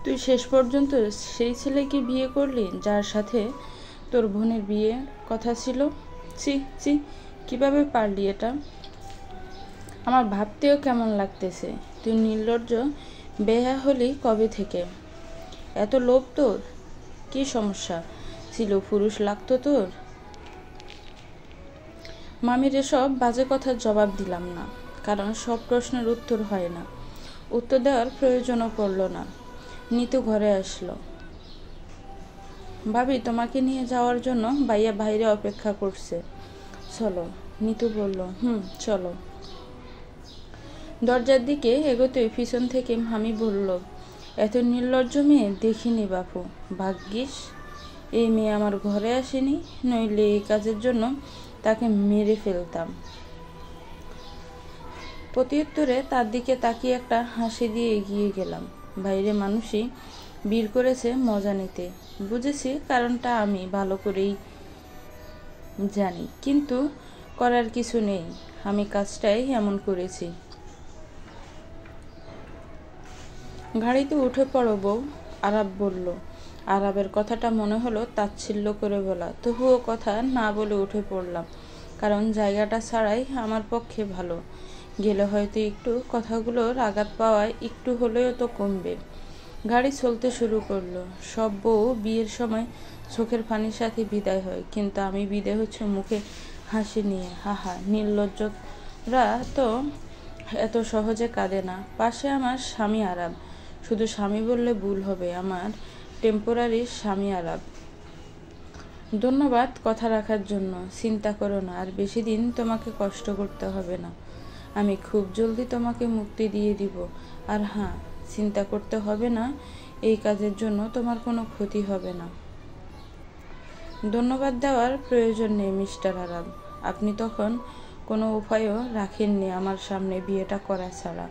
তুই শেষ পর্যন্ত সেই ছেলেকে বিয়ে করলি যার সাথে তোর বোনের বিয়ে কথা ছিল। ছি ছি, কিভাবে পারলি এটা? আমার ভাবতেও কেমন লাগতেছে। তুই নির্লজ্জ বেহা হলি কবে থেকে? এত লোভ তোর? কি সমস্যা ছিল? পুরুষ লাগতো তোর? মামির এসব বাজে কথার জবাব দিলাম না, কারণ সব প্রশ্নের উত্তর হয় না। উত্তর দেওয়ার প্রয়োজনও পড়ল না। নিতু ঘরে আসলো। ভাবি, তোমাকে নিয়ে যাওয়ার জন্য ভাইয়া বাইরে অপেক্ষা করছে, চলো। নিতু বলল, চলো। দরজার দিকে এগোতেই পিছন থেকে মামি বলল, এত নির্লজ্জ মেয়ে দেখিনি বাপু। ভাগ্যিস এই মেয়ে আমার ঘরে আসেনি, নইলে এই কাজের জন্য তাকে মেরে ফেলতাম। প্রত্যুত্তরে তার দিকে তাকিয়ে একটা হাসি দিয়ে এগিয়ে গেলাম। বাইরে মানুষই ভিড় করেছে মজা নিতে। বুঝেছি কারণটা আমি ভালো করেই জানি, কিন্তু করার কিছু নেই। আমি কাজটাই এমন করেছি। গাড়িতে উঠে পড়ো বউ, আরাব বলল। আরাবের কথাটা মনে হলো তাচ্ছিল্য করে বলা, তবুও কথা না বলে উঠে পড়লাম, কারণ জায়গাটা ছাড়াই আমার পক্ষে ভালো। গেলে হয়তো একটু কথাগুলোর আঘাত পাওয়ায় একটু হলেও তো কমবে। গাড়ি চলতে শুরু করলো। সব বউ বিয়ের সময় চোখের পানির সাথে বিদায় হয়, কিন্তু আমি বিদায় হচ্ছে মুখে হাসি নিয়ে। হাহা, নির্লজ্জরা তো এত সহজে কাঁদে না। পাশে আমার স্বামী আরাব। শুধু স্বামী বললে ভুল হবে, আমার টেম্পোরারি স্বামী আরাব। ধন্যবাদ কথা রাখার জন্য। চিন্তা করো না, আর বেশি দিন তোমাকে কষ্ট করতে হবে না। আমি খুব জলদি তোমাকে মুক্তি দিয়ে দিব। আর হ্যাঁ, চিন্তা করতে হবে না, এই কাজের জন্য তোমার কোনো ক্ষতি হবে না। ধন্যবাদ দেওয়ার প্রয়োজন নেই মিস্টার আরাব। আপনি তখন কোনো উপায়ও রাখেননি আমার সামনে বিয়েটা করা ছাড়া।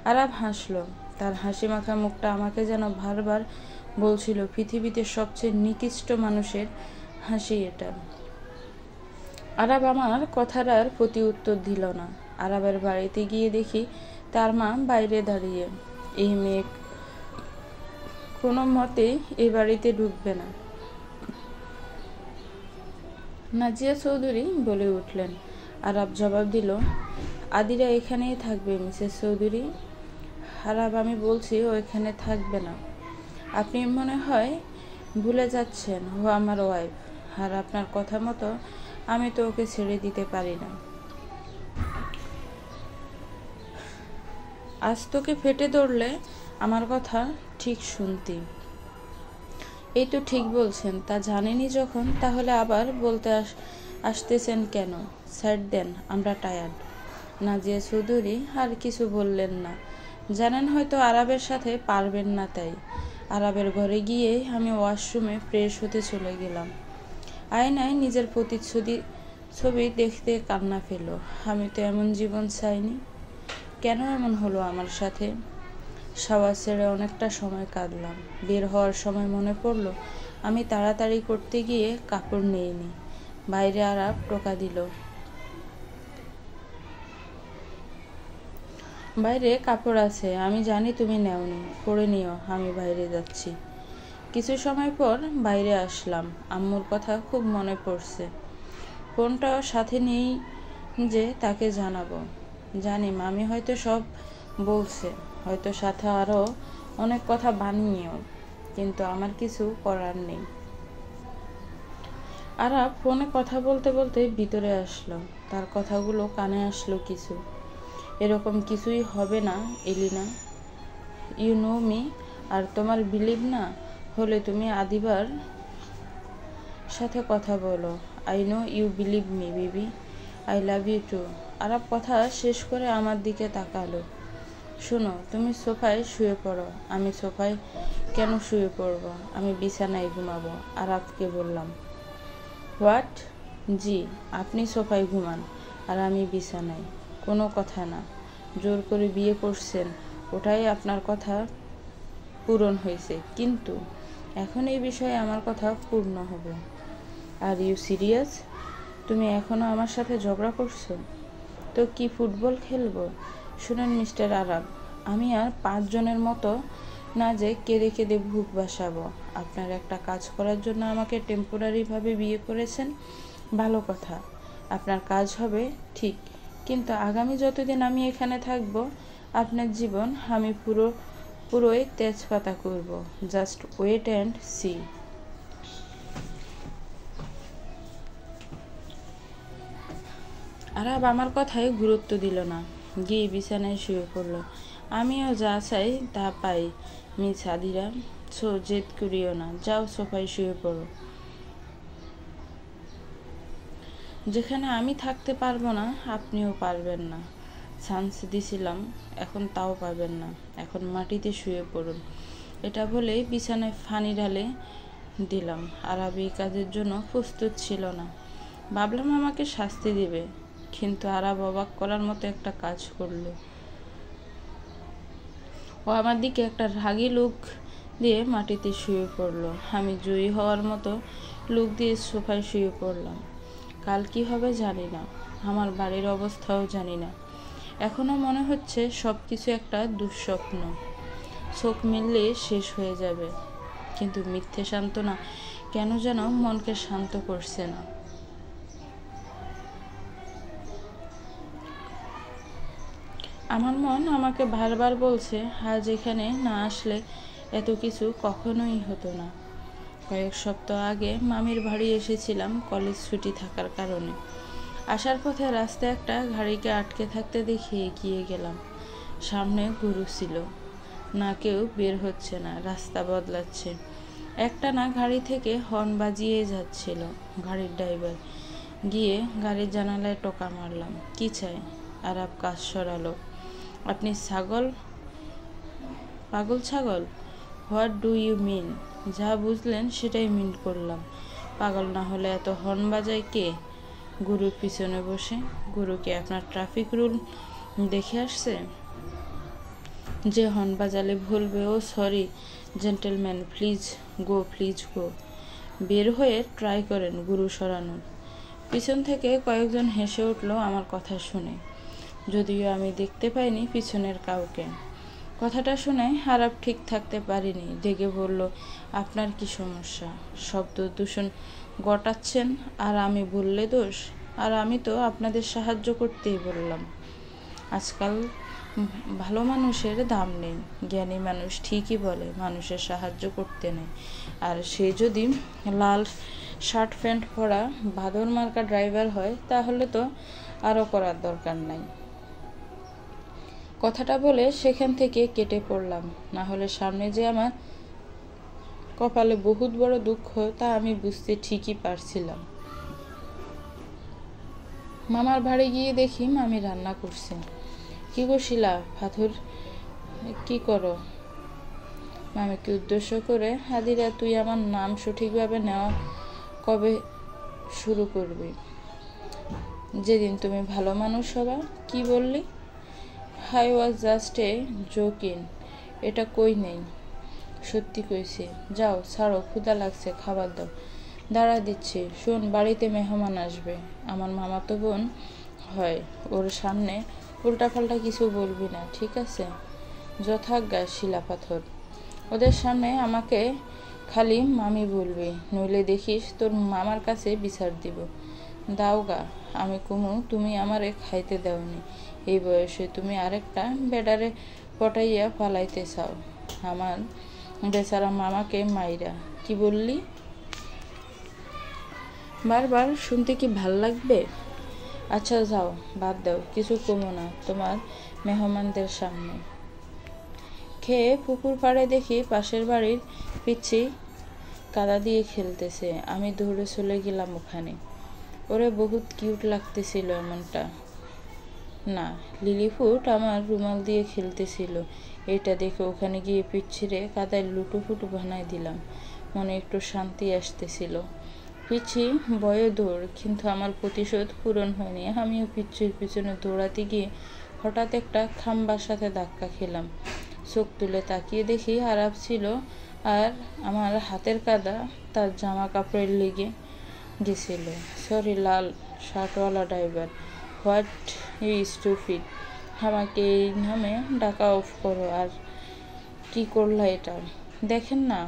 আরাব হাসলো। তার হাসি মাখা মুখটা আমাকে যেন বারবার বলছিল, পৃথিবীতে সবচেয়ে নিকৃষ্ট মানুষের হাসি এটা। আরাব আমার কথার আর প্রতি উত্তর দিল না। আরাবের বাড়িতে গিয়ে দেখি তার মা বাইরে দাঁড়িয়ে। এই মেয়ে কোনো মতেই এই বাড়িতে ঢুকবে না, নাজিয়া চৌধুরী বলে উঠলেন। আরাব জবাব দিল, আদিরা এখানেই থাকবে মিসেস চৌধুরী। আরাব, আমি বলছি ও এখানে থাকবে না। আপনি মনে হয় ভুলে যাচ্ছেন, ও আমার ওয়াইফ। আর আপনার কথা মতো আমি তো ওকে ছেড়ে দিতে পারি না। আজ তোকে ফেটে ধরলে আমার কথা ঠিক শুনতি। এই তো ঠিক বলছেন, তা জানেনই যখন, তাহলে আবার বলতে আসতেছেন কেন? সাইড দেন, আমরা টায়ার্ড। নাজিয়া চৌধুরী আর কিছু বললেন না। জানেন হয়তো আরাবের সাথে পারবেন না, তাই আরাবের ঘরে গিয়ে আমি ওয়াশরুমে ফ্রেশ হতে চলে গেলাম। আয়নায় নিজের ছবি দেখতে কান্না পেল। আমি তো এমন জীবন চাইনি। কেন এমন হলো আমার সাথে? শাওয়ার ছেড়ে অনেকটা সময় কাঁদলাম। বের হওয়ার সময় মনে পড়লো আমি তাড়াতাড়ি করতে গিয়ে কাপড় নেইনি। বাইরে আরাব টোকা দিল, বাইরে কাপড় আছে, আমি জানি তুমি নেওনি, পরে নিও, আমি বাইরে যাচ্ছি। কিছু সময় পর বাইরে আসলাম। আম্মুর কথা খুব মনে পড়ছে। ফোনটাও সাথে নেই যে তাকে জানাবো। জানি মামি হয়তো সব বলছে, হয়তো সাথে আরও অনেক কথা বানিয়েও, কিন্তু আমার কিছু করার নেই। আরাব ফোনে কথা বলতে বলতে ভিতরে আসলো। তার কথাগুলো কানে আসলো কিছু। এরকম কিছুই হবে না এলিনা, ইউ নো মি। আর তোমার বিলিভ না হলে তুমি আদিবার সাথে কথা বলো। I know you believe me baby, I love you too. Aarav কথা শেষ করে আমার দিকে তাকালো। শোনো, তুমি সোফায় শুয়ে পড়ো। আমি সোফায় কেন শুয়ে পড়বো? আমি বিছানায় ঘুমাবো, আরাবকে বললাম। হোয়াট? জি, আপনি সোফায় ঘুমান আর আমি বিছানায়। কোনো কথা না। জোর করে বিয়ে করছেন, ওটাই আপনার কথা পূরণ হয়েছে, কিন্তু এখন এই বিষয়ে আমার কথা পূর্ণ হবে। Are you serious? তুমি এখনো আমার সাথে ঝগড়া করছো? তো কি ফুটবল খেলবো? শুনেন মিস্টার আরাব, আমি আর 5 জনের মতো না যে কেঁদে কেঁদে ভূত বাসাবো। আপনার একটা কাজ করার জন্য আমাকে টেম্পোরারিভাবে বিয়ে করেছেন, ভালো কথা, আপনার কাজ হবে ঠিক, কিন্তু আগামী যতদিন আমি এখানে থাকব আপনার জীবন আমি পুরোই তেজপাতা করব। Just wait and see. Aarav আমার কথায় গুরুত্ব দিল না, গিয়ে বিছানায় শুয়ে পড়ল। আমিও যা চাই তা পাই মিস আদিরা, সো জেদ করিও না, যাও সোফায় শুয়ে পড়ো। যেখানে আমি থাকতে পারবো না আপনিও পারবেন না। চান্স দিছিলাম, এখন তাও পাবেন না, এখন মাটিতে শুয়ে পড়ুন। এটা বলেই বিছানায় ফানি ঢালে দিলাম। আরাব এই কাজের জন্য প্রস্তুত ছিল না। ভাবলাম আমাকে শাস্তি দেবে, কিন্তু আরাব অবাক করার মতো একটা কাজ করলো। ও আমার দিকে একটা রাগী লুক দিয়ে মাটিতে শুয়ে পড়লো। আমি জয়ী হওয়ার মতো লুক দিয়ে সোফায় শুয়ে পড়লাম। কাল কি হবে জানি না, আমার বাড়ির অবস্থাও জানি না। এখনো মনে হচ্ছে সব কিছু একটা দুঃস্বপ্ন, চোখ মিললে শেষ হয়ে যাবে। কিন্তু মিথ্যে সান্ত্বনা কেন যেন মনকে শান্ত করছে না। আমার মন আমাকে বারবার বলছে আজ এখানে না আসলে এত কিছু কখনোই হতো না। কয়েক সপ্তাহ আগে মামির বাড়ি এসেছিলাম কলেজ ছুটি থাকার কারণে। আসার পথে রাস্তায় একটা গাড়িকে আটকে থাকতে দেখে এগিয়ে গেলাম। সামনে গরু ছিল না, কেউ বের হচ্ছে না, রাস্তা বদলাচ্ছে। একটা না গাড়ি থেকে হর্ন বাজিয়ে যাচ্ছিল। গাড়ির ড্রাইভার। গিয়ে গাড়ির জানালায় টোকা মারলাম। কি চাই? আরাব কাজ সরালো। আপনি পাগল ছাগল? What do you mean? যা বুঝলেন সেটাই মিন করলাম। পাগল না হলে এত হর্ন বাজায় কে? গুরুর পিছনে বসে। গুরুকে আপনার ট্রাফিক রুল দেখে আসছে? যে হর্ন বাজালে বলবে ও সরি জেন্টেলম্যান, প্লিজ গো। বের হয়ে ট্রাই করেন গুরু সরানোর। পিছন থেকে কয়েকজন হেসে উঠল আমার কথা শুনে, যদিও আমি দেখতে পাইনি পিছনের কাউকে। কথাটা শুনে আরাব ঠিক থাকতে পারিনি, রেগে বলল, আপনার কি সমস্যা? শব্দ দূষণ ঘটাচ্ছেন আর আমি বললে দোষ? আর আমি তো আপনাদের সাহায্য করতেই বললাম। আজকাল ভালো মানুষের দাম নেই। জ্ঞানী মানুষ ঠিকই বলে মানুষের সাহায্য করতে নেই। আর সে যদি লাল শার্ট প্যান্ট পরা বাদর মার্কা ড্রাইভার হয় তাহলে তো আরও করার দরকার নাই। কথাটা বলে সেখান থেকে কেটে পড়লাম। না হলে সামনে যে আমার কপালে বহুত বড় দুঃখ তা আমি বুঝতে ঠিকই পারছিলাম। মামার বাড়ি গিয়ে দেখি মামি রান্না করছে। কি গো শিলা, পাথর কি করো? মামিকে উদ্দেশ্য করে, হাদিরা তুই আমার নাম সঠিকভাবে নেওয়া কবে শুরু করবি? যেদিন তুমি ভালো মানুষ হবা। কি বললি? I was just a joking. এটা কই নেই, সত্যি কইছি। যাও ছাড়ো, ক্ষুধা লাগছে, খাবার দাও। দাঁড়া দিচ্ছি। শোন, বাড়িতে মেহমান আসবে, আমার মামাতো বোন হয়, ওর সামনে উল্টাপাল্টা কিছু বলবি না, ঠিক আছে? যথাজ্ঞা শিলা পাথর। ওদের সামনে আমাকে খালি মামি বলবি, নইলে দেখিস তোর মামার কাছে বিচার দিব। দাওগা। আমি কুমু তুমি আমারে খাইতে দাওনি, এই বয়সে তুমি আরেকটা বেডারে পটাইয়া পালাইতে চাও আমার বেচারা মামাকে মাইরা। কি বললি? বারবার শুনতে কি ভাল লাগবে? আচ্ছা যাও, বাদ দাও, কিছু কমো না তোমার মেহমানদের সামনে। খেয়ে পুকুর পাড়ে দেখি পাশের বাড়ির পিচ্ছি কাদা দিয়ে খেলতেছে। আমি দৌড়ে চলে গেলাম ওখানে। ওরে বহুত কিউট লাগতেছিল এমনটা না, লিলিফুট আমার রুমাল দিয়ে খেলতেছিল। এটা দেখে ওখানে গিয়ে পিচ্ছিরে কাদায় লুটুপুটু বানাই দিলাম। মনে একটু শান্তি আসতেছিল। পিচ্ছি বয়ে দৌড়, কিন্তু আমার প্রতিশোধ পূরণ হয়নি। আমিও পিচ্ছির পিছনে দৌড়াতে গিয়ে হঠাৎ একটা খাম্বার সাথে ধাক্কা খেলাম। চোখ তুলে তাকিয়ে দেখি আরাব ছিল, আর আমার হাতের কাদা তার জামা কাপড়ের লেগে গেছিল। সরি লাল শার্টওয়ালা ড্রাইভার, হোয়াট ইউ স্টুপিড। আমাকে এই নামে ডাকা অফ করো। আর কি করলা এটা? দেখেন না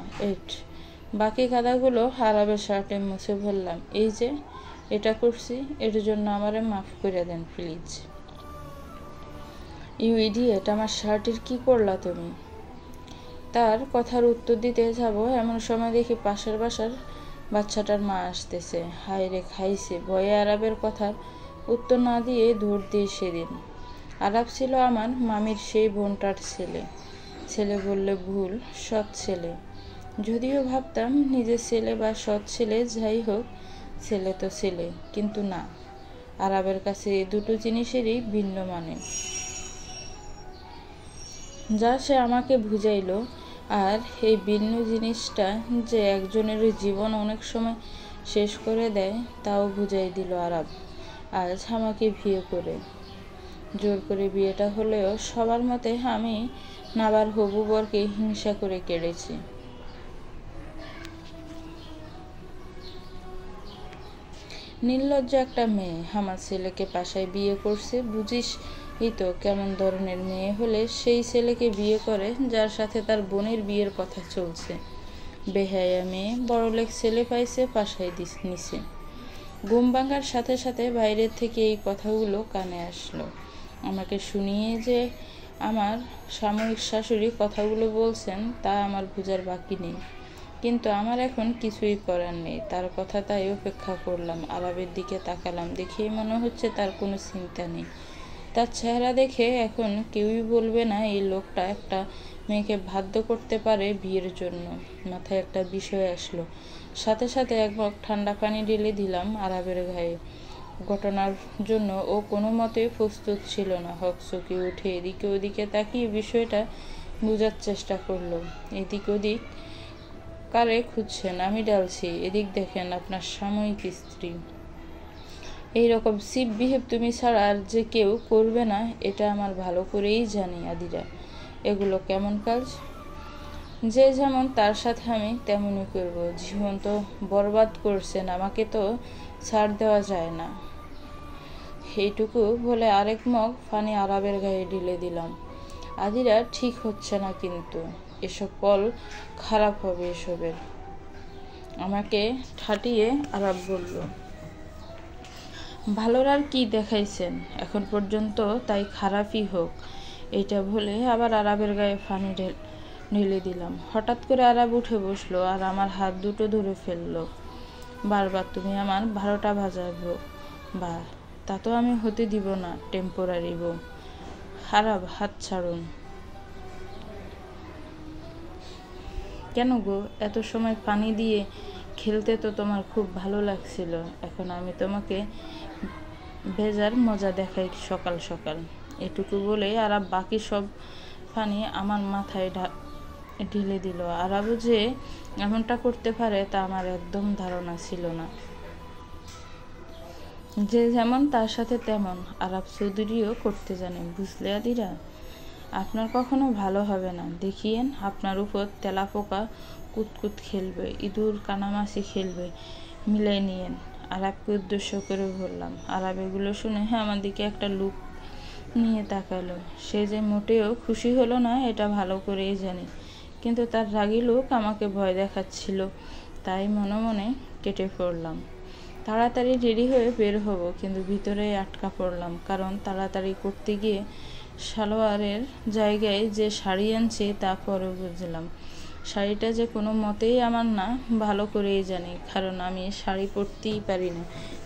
বাকি কাদাগুলো আরাবের শার্টে মুছে ফেললাম। এই যে এটা করছি, এটার জন্য আমারে মাফ করে দেন প্লিজ। ইউ ইডিয়েট, আমার শার্টের কি করলা তুমি? তার কথার উত্তর দিতে যাব এমন সময় দেখি পাশের বাসার বাচ্চাটার মা আসতেছে। হায় রে খাইছে, ভয়ে আরাবের কথার উত্তর না দিয়ে দৌড় দিয়ে সেদিন। আরাব ছিল আমার মামির সেই বোনটার ছেলে। ছেলে বললে ভুল, সৎ ছেলে। যদিও ভাবতাম নিজের ছেলে বা সৎ ছেলে যাই হোক, ছেলে তো ছেলে, কিন্তু না, আরাবের কাছে এই দুটো জিনিসেরই ভিন্ন মানে। যা সে আমাকে বুঝাইল, আর এই ভিন্ন জিনিসটা যে একজনের জীবন অনেক সময় শেষ করে দেয় তাও বুঝাই দিল আরাব আজ আমাকে বিয়ে করে। জোর করে বিয়েটা হলেও সবার মতে আমি নাবার হবু বরকে হিংসা করে কেড়েছি। নির্লজ্জ একটা মেয়ে আমার ছেলেকে পাশায় বিয়ে করছে। বুঝিস এই তো কেমন ধরনের মেয়ে হলে সেই ছেলেকে বিয়ে করে যার সাথে তার বোনের বিয়ের কথা চলছে। বেহায়া মেয়ে, বড়লোক ছেলে পাইছে, পাশায় নিছে। ঘুম ভাঙার সাথে সাথে বাইরের থেকে এই কথাগুলো কানে আসলো। আমাকে শুনিয়ে যে আমার সাময়িক শাশুড়ি কথাগুলো বলছেন তা আমার বোঝার বাকি নেই, কিন্তু আমার এখন কিছুই করার নেই। তার কথা তাই উপেক্ষা করলাম। আরাবের দিকে তাকালাম, দেখেই মনে হচ্ছে তার কোনো চিন্তা নেই। তার চেহারা দেখে এখন কেউই বলবে না এই লোকটা একটা মেয়েকে বাধ্য করতে পারে বিয়ের জন্য। মাথায় একটা বিষয় আসলো, সাথে সাথে এক মগ ঠান্ডা পানি ঢেলে দিলাম আরাবের গায়ে। ঘটনার জন্য ও কোনো মতে প্রস্তুত ছিল না। হকচকি উঠে এদিকে ওদিকে তাকিয়ে বিষয়টা বোঝার চেষ্টা করলো। এদিক ওদিক কারে খুঁজছেন? আমি ডালছি, এদিক দেখেন, আপনার সাময়িক স্ত্রী। এইরকম সিপ বিহেভ তুমি ছাড়া আর যে কেউ করবে না, এটা আমার ভালো করেই জানি। আদিরা, এগুলো কেমন কাজ? যে যেমন তার সাথে আমি তেমনই করব। জীবন তো বরবাদ করছেন, আমাকে তো ছাড় দেওয়া যায় না। এইটুকু বলে আরেক মগ পানি আরাবের গায়ে ঢেলে দিলাম। আদিরা, ঠিক হচ্ছে না কিন্তু, এসব ফল খারাপ হবে এসবের। আমাকে ঠাটিয়ে আরাব বলল, ভালোর আর কি দেখাইছেন এখন পর্যন্ত, তাই খারাপই হোক। এইটা বলে আবার আরাবের গায়ে পানি ঢেলে দিলাম। হঠাৎ করে আরাব উঠে বসলো আর আমার হাত দুটো ধরে ফেললো। বারবার তুমি আমার 12টা বাজাবো, বা তা তো আমি হতে দিব না, টেম্পোরারি বউ। আরাব, হাত ছাড়ুন। কেন গো, এত সময় পানি দিয়ে খেলতে তো তোমার খুব ভালো লাগছিল, এখন আমি তোমাকে ভেজার মজা দেখাই সকাল সকাল। এটুকু বলে আরাব বাকি সব পানি আমার মাথায় ঢেলে দিল। আরাবও যে এমনটা করতে পারে তা আমার একদম ধারণা ছিল না। যে যেমন তার সাথে তেমন আরাব চৌধুরীও করতে জানে, বুঝলে আদিরা? আপনার কখনো ভালো হবে না, দেখিয়েন আপনার উপর তেলাপোকা কুতকুত খেলবে, ইঁদুর কানামাছি খেলবে, মিলাই নিয়েন। আরাবকে উদ্দেশ্য করে বললাম। আরাব এগুলো শুনে আমার দিকে একটা লুক নিয়ে তাকালো। সে যে মোটেও খুশি হলো না এটা ভালো করেই জানি, কিন্তু তার রাগী লোক আমাকে ভয় দেখাচ্ছিল, তাই মনে মনে কেটে পড়লাম। তাড়াতাড়ি রেডি হয়ে বের হব, কিন্তু ভিতরে আটকা পড়লাম, কারণ তাড়াতাড়ি করতে গিয়ে সালোয়ারের জায়গায় যে শাড়ি আনছি তা পরে বুঝলাম। শাড়িটা যে কোনো মতেই আমার না, ভালো করেই জানি, কারণ আমি শাড়ি পরতেই পারি না।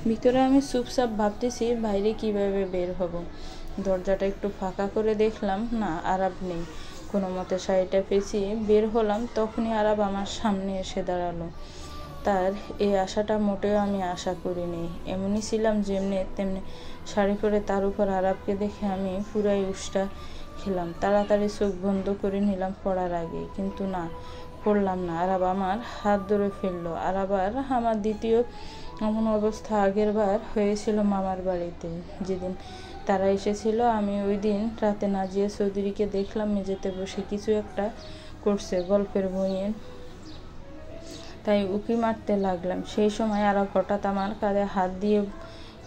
ভিতরে আমি চুপচাপ ভাবতেছি বাইরে কিভাবে বের হব। দরজাটা একটু ফাঁকা করে দেখলাম, না, আরাব নেই। কোনো মতে শাড়িটা পেঁচিয়ে বের হলাম, তখনই আরাব আমার সামনে এসে দাঁড়ালো। তার এই আশাটা মোটেও আমি আশা করিনি। এমনই ছিলাম যেমনি তেমনি শাড়ি পরে তার উপর আরাবকে দেখে আমি পুরাই উষ্টা খেলাম। তাড়াতাড়ি চোখ বন্ধ করে নিলাম পড়ার আগে, কিন্তু না, পড়লাম না। আরাব আমার হাত ধরে ফেললো। আরাবার আমার দ্বিতীয় এমন অবস্থা আগের বার হয়েছিল মামার বাড়িতে, যেদিন তারা এসেছিল। আমি ওই দিন রাতে নাজিয়া চৌধুরীকে দেখলাম মেঝেতে বসে কিছু একটা করছে গল্পের বইয়ে, তাই উকি মারতে লাগলাম। সেই সময় আরাব হঠাৎ আমার কাঁধে হাত দিয়ে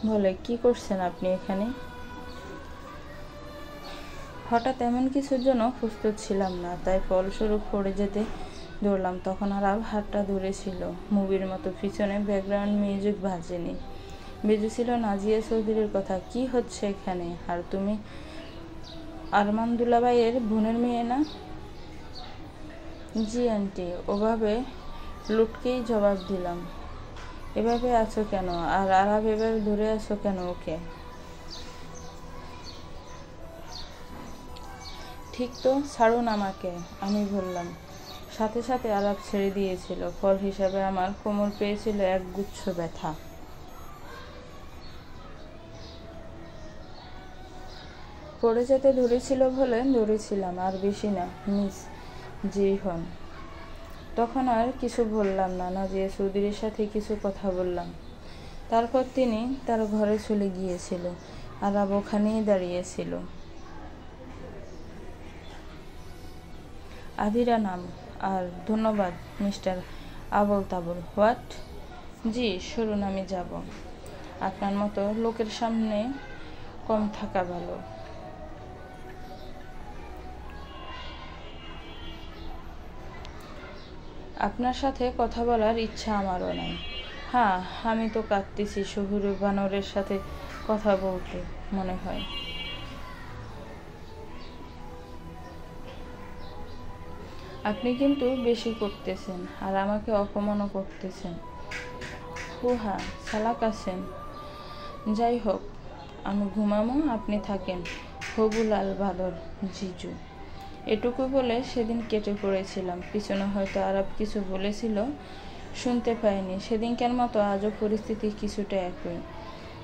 বলে, কি করছেন আপনি এখানে? হঠাৎ এমন কিছুর জন্য প্রস্তুত ছিলাম না, তাই ফলস্বরূপ পড়ে যেতে দৌড়লাম। তখন আরাব হাতটা ধরেছিল। মুভির মতো পিছনে ব্যাকগ্রাউন্ড মিউজিক বাজেনি, বেজেছিল নাজিয়া চৌধুরীর কথা। কি হচ্ছে এখানে? আর তুমি আরমান দুলাভাইয়ের বোনের মেয়ে না? জি আন্টি। ওভাবে লুটকেই জবাব দিলাম। এভাবে আছো কেন? আর আরাব এভাবে ধরে আছো কেন ওকে? ঠিক তো, ছাড়ুন আমাকে, আমি বললাম। সাথে সাথে আরাব ছেড়ে দিয়েছিল। ফল হিসাবে আমার কোমর পেয়েছিল এক গুচ্ছ ব্যথা। পড়ে যেতে ধরেছিল বলে ধরেছিলাম, আর বেশি না, মিস যেই হন। তখন আর কিছু বললাম না, নাজিয়া চৌধুরীর সাথে কিছু কথা বললাম। তারপর তিনি তার ঘরে চলে গিয়েছিল। আরাব ওখানেই দাঁড়িয়েছিল। আদিরা নাম। আর ধন্যবাদ মিস্টার আবল তাবল। হোয়াট? জি সরুন, আমি যাব। আপনার মতো লোকের সামনে কম থাকা ভালো। আপনার সাথে কথা বলার ইচ্ছা আমারও নাই। হ্যাঁ, আমি তো কাঁদতেছি শহুরে বানরের সাথে কথা বলতে মনে হয়। আপনি কিন্তু বেশি করতেছেন, আর আমাকে অপমানও করতেছেন। হুহা, চালাক আছেন। যাই হোক, আমি ঘুমামো, আপনি থাকেন। হবুলাল বাদর জিজু। এটুকু বলে সেদিন কেটে পড়েছিলাম। পিছনে হয়তো আরব কিছু বলেছিল, শুনতে পাইনি। সেদিনকার মতো আজও পরিস্থিতি কিছুটা একই,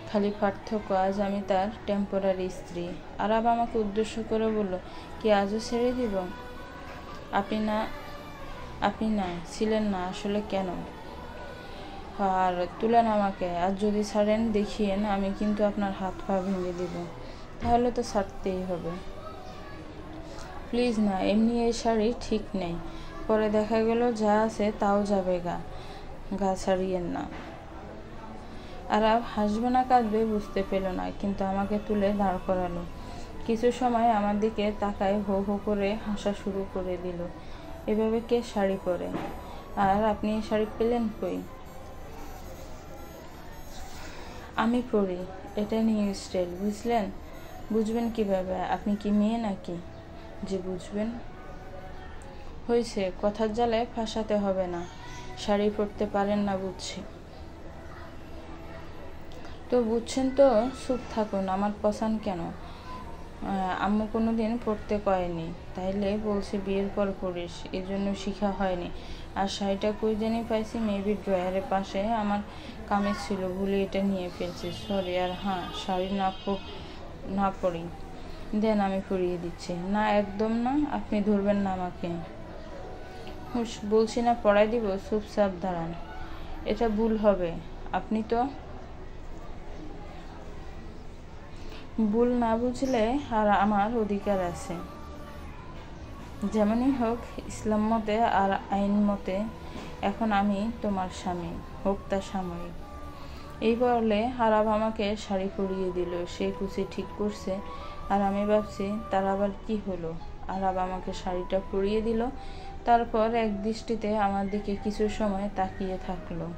খালি পার্থক্য আজ আমি তার টেম্পোরারি স্ত্রী। আরব আমাকে উদ্দেশ্য করে বলল, কি আজও ছেড়ে দিব? আপনি না ছিলেন না আসলে। কেন? আর তুলেন আমাকে, আর যদি ছাড়েন দেখিয়েন, আমি কিন্তু আপনার হাত পা ভেঙে দিব। তাহলে তো ছাড়তেই হবে। প্লিজ না, এমনি এই শাড়ি ঠিক নেই। পরে দেখা গেল যা আছে তাও যাবে গা ছাড়িয়েন না। আরাব হাসবে না কাঁদবে বুঝতে পেল না, কিন্তু আমাকে তুলে দাঁড় করালো। কিছু সময় আমার দিকে তাকায় হো হো করে হাসা শুরু করে দিল। এভাবে কে শাড়ি পরে? আর আপনি এই শাড়ি পেলেন কই? আমি পরি, এটা নিউ স্টাইল, বুঝলেন? বুঝবেন কিভাবে? আপনি কি মেয়ে নাকি যে বুঝবেন? হয়েছে, কথার জ্বালায় ফাঁসাতে হবে না। শাড়ি পরতে পারেন না বুঝছি। তো বুঝছেন তো, চুপ থাকুন। আমার পছন্দ কেন? আম্মু কোনোদিন পড়তে কয়নি, তাইলে বলছে বিয়ের পর পড়িস, এই জন্য শিখা হয়নি। আর শাড়িটা কই জানি পাইছি, মেবি ড্রয়ারের পাশে আমার কামিজ ছিল, ভুলে এটা নিয়ে ফেলছি, সরি। আর হ্যাঁ, শাড়ি না পরি দেন, আমি পরিয়ে দিচ্ছি। না একদম না, আপনি ধরবেন না আমাকে। হুশ, বলছি না পড়াই দিব, চুপচাপ দাঁড়ান। এটা ভুল হবে। আপনি তো ভুল না বুঝলে আর আমার অধিকার আছে। যেমনই হোক, ইসলাম মতে আর আইন মতে এখন আমি তোমার স্বামী, হোক তা সাময়িক। এই বলে আরাব আমাকে শাড়ি পরিয়ে দিল। সে কুচি ঠিক করছে, আর আমি ভাবছি তার আবার কি হলো। আরাব আমাকে শাড়িটা পরিয়ে দিল, তারপর এক দৃষ্টিতে আমার দিকে কিছু সময় তাকিয়ে থাকলো।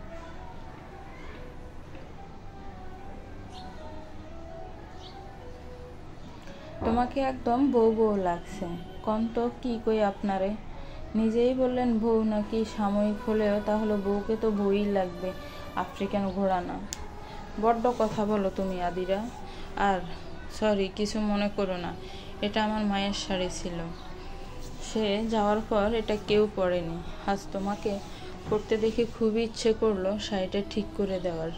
তোমাকে একদম বউ বউ লাগছে। কন তো কি কই আপনারে? নিজেই বললেন বউ নাকি সাময়িক হলেও তাহলে বউকে তো বউই লাগবে, আফ্রিকান ঘোড়া না। বড্ড কথা বলো তুমি আদিরা। আর সরি, কিছু মনে করো না, এটা আমার মায়ের শাড়ি ছিল। সে যাওয়ার পর এটা কেউ পরেনি। আজ তোমাকে পরতে দেখে খুবই ইচ্ছে করলো শাড়িটা ঠিক করে দেওয়ার।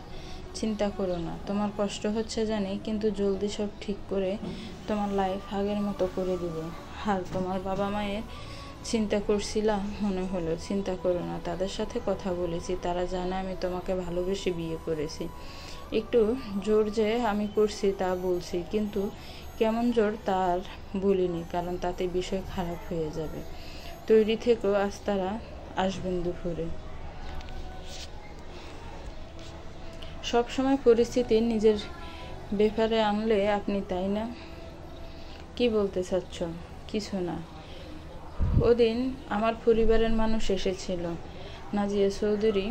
চিন্তা করো না, তোমার কষ্ট হচ্ছে জানি, কিন্তু জলদি সব ঠিক করে তোমার লাইফ আগের মতো করে দিব। আর তোমার বাবা মায়ের চিন্তা করছিলাম মনে হলো। চিন্তা করো না, তাদের সাথে কথা বলেছি, তারা জানে আমি তোমাকে ভালোবেসে বিয়ে করেছি। একটু জোর যে আমি করছি তা বলছি, কিন্তু কেমন জোর তার বলিনি, কারণ তাতে বিষয় খারাপ হয়ে যাবে। তৈরি থেকেও, আজ তারা আসবেন দুপুরে। সবসময় পরিস্থিতি নিজের ব্যাপারে আনলে আপনি, তাই না? কি বলতে চাচ্ছ? কিছু না। ওদিন আমার পরিবারের মানুষ এসেছিল। নাজিয়া চৌধুরী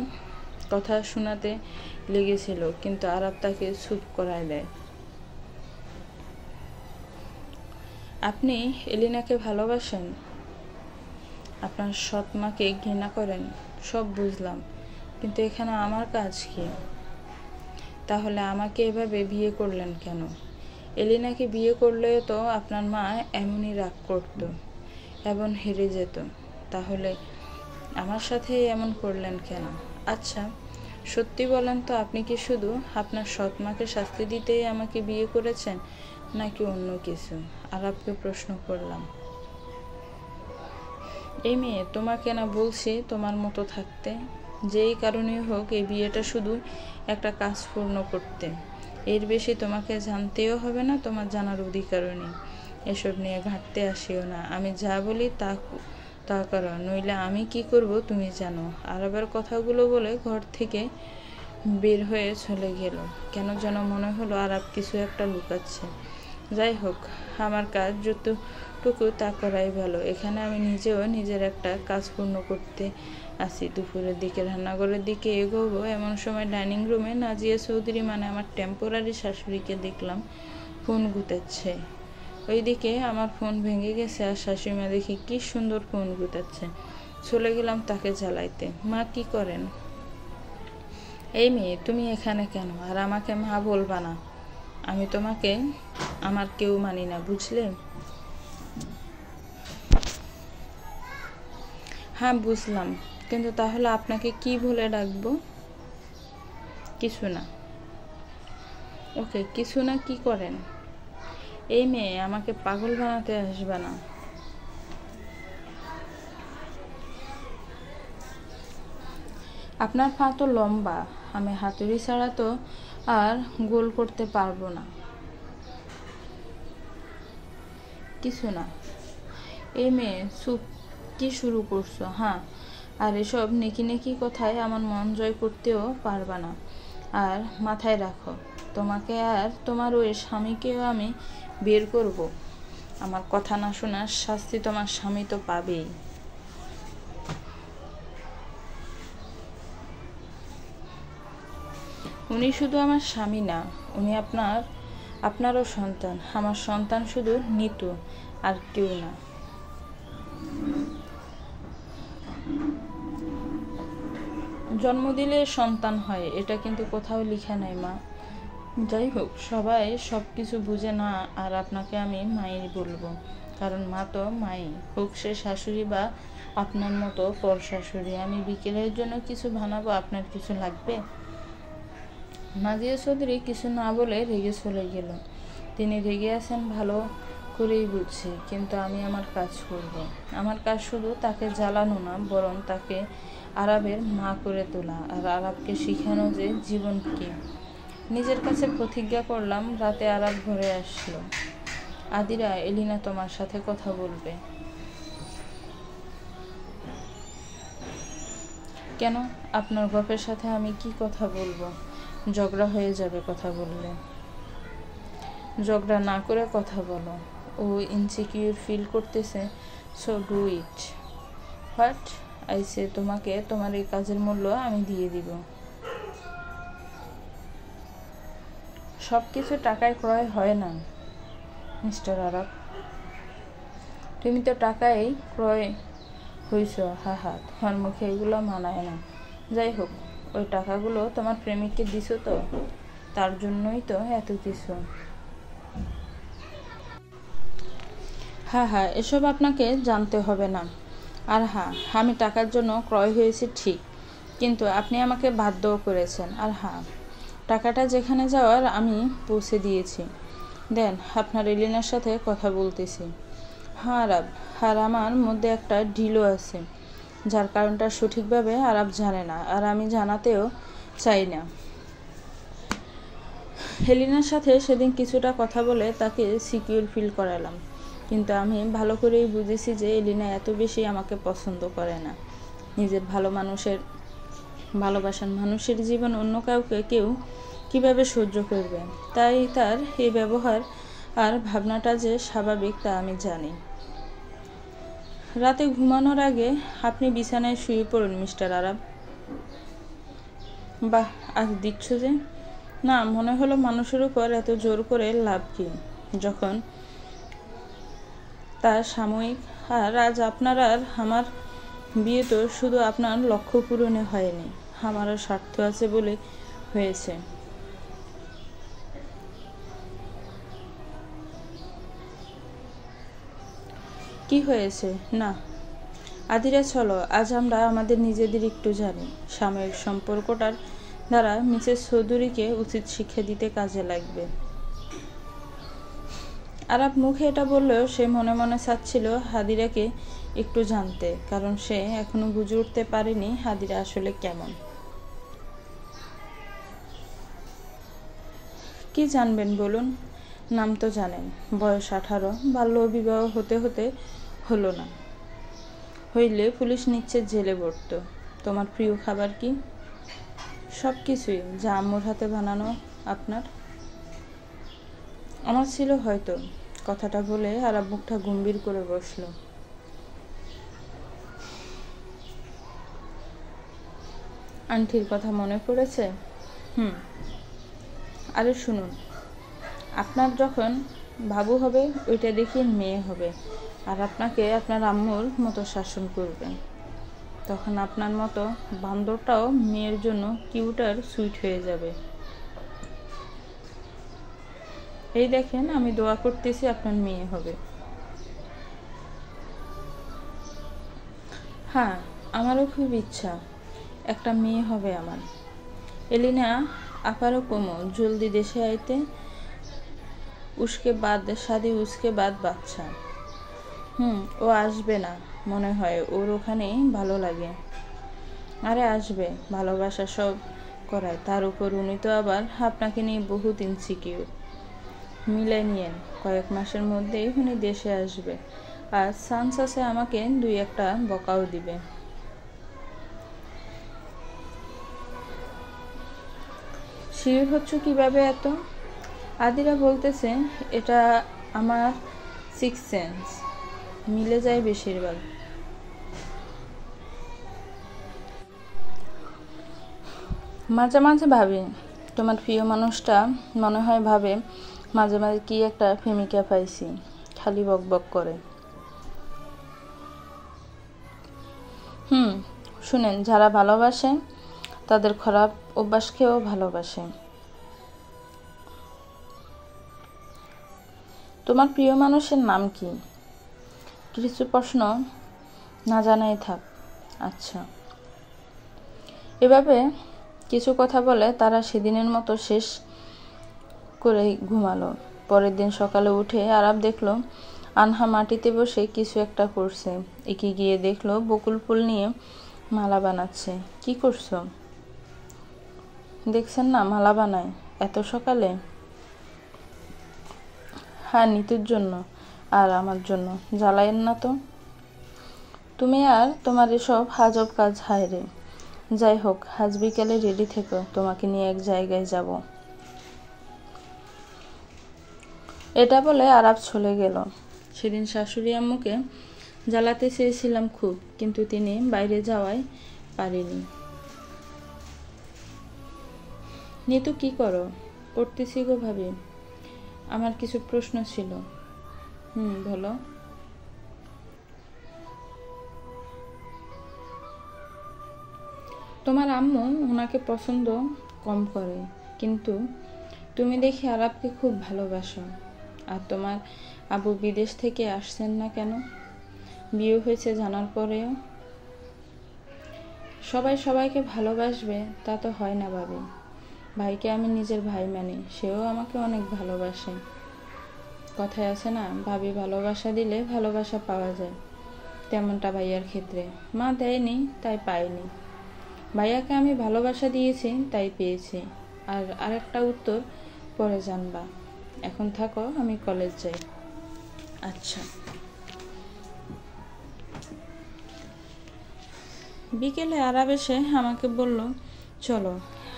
কথা শোনাতে লেগেছিল, কিন্তু আরাব তাকে চুপ করায় দেয়। আপনি এলিনাকে ভালোবাসেন, আপনার সৎ মাকে ঘৃণা করেন, সব বুঝলাম, কিন্তু এখানে আমার কাজ কি? তাহলে আমাকে এভাবে বিয়ে করলেন কেন? এলিনাকে বিয়ে করলেও তো আপনার মা এমনই রাগ করত এবং হেরে যেত, তাহলে আমার সাথে এমন করলেন কেন? আচ্ছা সত্যি বলেন তো, আপনি কি শুধু আপনার সৎ মাকে শাস্তি দিতেই আমাকে বিয়ে করেছেন, নাকি অন্য কিছু? আরাবকে প্রশ্ন করলাম। এই মেয়ে, তোমাকে না বলছি তোমার মতো থাকতে? যেই কারণেই হোক, এই বিয়েটা শুধু একটা কাজ পূর্ণ করতে, এর বেশি তোমাকে জানতেও হবে না, তোমার জানার অধিকারও নেই। এসব নিয়ে ঘাটতে আসিও না, আমি যা বলি তা করো, নইলে আমি কি করব তুমি জানো। আরবের কথাগুলো বলে ঘর থেকে বের হয়ে চলে গেল। কেন যেন মনে হলো আরব কিছু একটা লুকাচ্ছে। যাই হোক, আমার কাজ যতটুকু তা করাই ভালো। এখানে আমি নিজেও নিজের একটা কাজ পূর্ণ করতে আসি। দুপুরের দিকে রান্নাঘরের দিকে এগোবো, এমন সময় ডাইনিং রুমে নাজিয়া চৌধুরী, মানে আমার টেম্পোরারি শাশুড়িকে দেখলাম ফোন গুতাচ্ছে। ওইদিকে আমার ফোন ভেঙে গেছে, আর শাশুড়িমা দেখি কি সুন্দর ফোন গুতাচ্ছে। চলে গেলাম তাকে জ্বালাইতে। মা কি করেন? এই মেয়ে, তুমি এখানে কেন? আর আমাকে মা বলবা না, আমি তোমাকে আমার কেউ মানি না, বুঝলে? হ্যাঁ বুঝলাম, কিন্তু তাহলে আপনাকে কি বলে ডাকবো? কিছু না। ওকে, কিছু না কি করেন? এই মেয়ে, আমাকে পাগল বানাতে আসবে না। আপনার পা তো লম্বা, আমি হাতুড়ি ছাড়া তো আর গোল করতে পারবো না। কিছু না। এই মেয়ে, চুপ, কি শুরু করছো? হ্যাঁ, আর এসব নেকি নেকি কথায় আমার মন জয় করতেও পারবা না। আর মাথায় রাখো, তোমাকে আর তোমার ওই স্বামীকেও আমি বের করব। আমার কথা না শোনার শাস্তি তোমার স্বামী তো পাবেই। উনি শুধু আমার স্বামী না, উনি আপনারও সন্তান। আমার সন্তান শুধু নিতু, আর কেউ না। জন্ম দিলে সন্তান হয়, এটা কিন্তু কোথাও লেখা নাই মা। যাই হোক, সবাই সব কিছু বুঝে না, আর আপনাকে আমি মাই বলবো, কারণ মা তো মাই, হোক সে শাশুড়ি বা আপনার মতো পর শাশুড়ি। আমি বিকেলের জন্য কিছু বানাবো, আপনার কিছু লাগবে? নাজিয়া চৌধুরী কিছু না বলে রেগে চলে গেল। তিনি রেগে আছেন ভালো করেই বুঝছি, কিন্তু আমি আমার কাজ করব। আমার কাজ শুধু তাকে জ্বালানো না, বরং তাকে আরবের মা করে তোলা, আর আরবকে শিখানো যে জীবন কি। নিজের কাছে প্রতিজ্ঞা করলাম। রাতে আরব ঘরে আসলো। আদিরা, এলিনা তোমার সাথে কথা বলবে। কেন? আপনার গপের সাথে আমি কি কথা বলবো? ঝগড়া হয়ে যাবে কথা বললে। ঝগড়া না করে কথা বলো। ও ইনসিকিউর ফিল করতেছে, so do it. What I say, তোমাকে তোমার এই কাজের মূল্য আমি দিয়ে দিব। সব কিছু টাকায় ক্রয় হয় না মিস্টার আরব। তুমি তো টাকায় ক্রয় হইছ। হা হা, তোমার মুখে এগুলো মানায় না। যাই হোক, ওই টাকাগুলো তোমার প্রেমিককে দিছো তো, তার জন্যই তো এত কিছু। হ্যাঁ হ্যাঁ, এসব আপনাকে জানতে হবে না। আর হ্যাঁ, আমি টাকার জন্য ক্রয় হয়েছি ঠিক, কিন্তু আপনি আমাকে বাধ্যও করেছেন। আর হ্যাঁ, টাকাটা যেখানে যাওয়ার আমি পৌঁছে দিয়েছি। দেন, আপনার এলিনার সাথে কথা বলতেছি। হ্যাঁ আরব, আর আমার মধ্যে একটা ঢিলও আছে, যার কারণটা সঠিকভাবে আরব জানে না, আর আমি জানাতেও চাই না। এলিনার সাথে সেদিন কিছুটা কথা বলে তাকে সিকিউর ফিল করালাম, কিন্তু আমি ভালো করেই বুঝেছি যে এলিনা এত বেশি আমাকে পছন্দ করে না। নিজের ভালোবাসার মানুষের জীবন অন্য কাউকে কেউ কিভাবে সহ্য করবে, তাই তার এই ব্যবহার আর ভাবনাটা যে স্বাভাবিক তা আমি জানি। রাতে ঘুমানোর আগে আপনি বিছানায় শুয়ে পড়ুন মিস্টার আরাব। বাহ, আজ দিচ্ছ যে? না, মনে হলো মানুষের উপর এত জোর করে লাভ কি, যখন তার সাময়িক। আর আজ আপনার আর আমার বিয়ে তো শুধু আপনার লক্ষ্য পূরণে হয়নি, আমারও স্বার্থ আছে বলে হয়েছে। কি হয়েছে? না আদিরা, চলো আজ আমরা আমাদের নিজেদের একটু জানি। সাময়িক সম্পর্কটার দ্বারা মিসেস চৌধুরীকে উচিত শিক্ষা দিতে কাজে লাগবে। আরাব মুখে এটা বললেও সে মনে মনে চাচ্ছিল হাদিরাকে একটু জানতে, কারণ সে এখনো বুঝে উঠতে পারেনি হাদিরা আসলে কেমন। কি জানবেন বলুন? নাম তো জানেন, বয়স 18, বাল্য বিবাহ হতে হতে হলো না, হইলে পুলিশ নিচ্ছে জেলে পড়ত। তোমার প্রিয় খাবার কি? সব কিছুই, যা আম্মুর হাতে বানানো। আপনার? আমার ছিল হয়তো। কথাটা বলে আরাব মুখটা গম্ভীর করে বসল। আন্টির কথা মনে পড়েছে? আরে শুনুন, আপনার যখন বাবু হবে ওইটা দেখিয়ে মেয়ে হবে, আর আপনাকে আপনার আম্মুর মতো শাসন করবেন। তখন আপনার মতো বান্দরটাও মেয়ের জন্য কিউট আর সুইট হয়ে যাবে। এই দেখেন, আমি দোয়া করতেছি আপনার মেয়ে হবে। হ্যাঁ, আমারও খুব ইচ্ছা একটা মেয়ে হবে আমার। এলিনা আপারও কমো জলদি দেশে আইতে, উসকে বাদ শাদি উসকে বাদ বাচ্চা। ও আসবে না মনে হয়, ওর ওখানেই ভালো লাগে। আরে আসবে, ভালোবাসা সব করায়। তার উপর উনি তো আবার আপনাকে নিয়ে বহুত ইনসিকিউর। মিলে নিয়েন, কয়েক মাসের মধ্যেই উনি দেশে আসবে, আর চান্স আছে আমাকে 2-1টা বকাও দিবে। শিওর হচ্ছ কিভাবে এত? আদিরা বলতেছে এটা আমার 6th সেন্স, মিলে যায় বেশিরভাগ। মাঝে মাঝে ভাবি তোমার প্রিয় মানুষটা মনে হয় ভাবে মাঝে মাঝে কি একটা প্রেমিকা পাইছি, খালি বক বক করে। শুনেন, যারা ভালোবাসে তাদের খারাপ অভ্যাসকেও ভালোবাসে। তোমার প্রিয় মানুষের নাম কি? কিছু প্রশ্ন না জানাই থাক। আচ্ছা। এভাবে কিছু কথা বলে তারা সেদিনের মতো শেষ করে ঘুমালো। পরের দিন সকালে উঠে আরাব দেখলো আনহা মাটিতে বসে কিছু একটা করছে। এগিয়ে গিয়ে দেখলো বকুল ফুল নিয়ে মালা বানাচ্ছে। কি করছো? দেখছেন না মালা বানায় এত সকালে? হ্যাঁ, নিতুর জন্য আর আমার জন্য। জ্বালায়েন না তো। তুমি আর তোমার এসব হাজব কাজ। হায় রে। যাই হোক, আজ বিকেলে রেডি থেকো, তোমাকে নিয়ে এক জায়গায় যাব। এটা বলে আরাব চলে গেল। সেদিন শাশুড়ি আম্মুকে জ্বালাতে চেয়েছিলাম খুব, কিন্তু তিনি বাইরে যাওয়ায় পারিনি। নিতু কি করো? পড়তেছি গো ভাবি। আমার কিছু প্রশ্ন ছিল। বলো। তোমার আম্মু ওনাকে পছন্দ কম করে, কিন্তু তুমি দেখি আরাবকে খুব ভালোবাসো। আর তোমার আবু বিদেশ থেকে আসছেন না কেন? বিয়ে হয়েছে জানার পরেও? সবাই সবাইকে ভালোবাসবে তা তো হয় না ভাবি। ভাইকে আমি নিজের ভাই মানি, সেও আমাকে অনেক ভালোবাসে। কথায় আছে না, ভাবি ভালোবাসা দিলে ভালোবাসা পাওয়া যায়, তেমনটা ভাইয়ার ক্ষেত্রে। মা দেয়নি তাই পাইনি, ভাইয়াকে আমি ভালোবাসা দিয়েছি তাই পেয়েছি। আর আরেকটা উত্তর পরে জানবা। এখন থাকো, আমি কলেজ যাই। আচ্ছা। বিকেলে আরাব এসে আমাকে বলল, চলো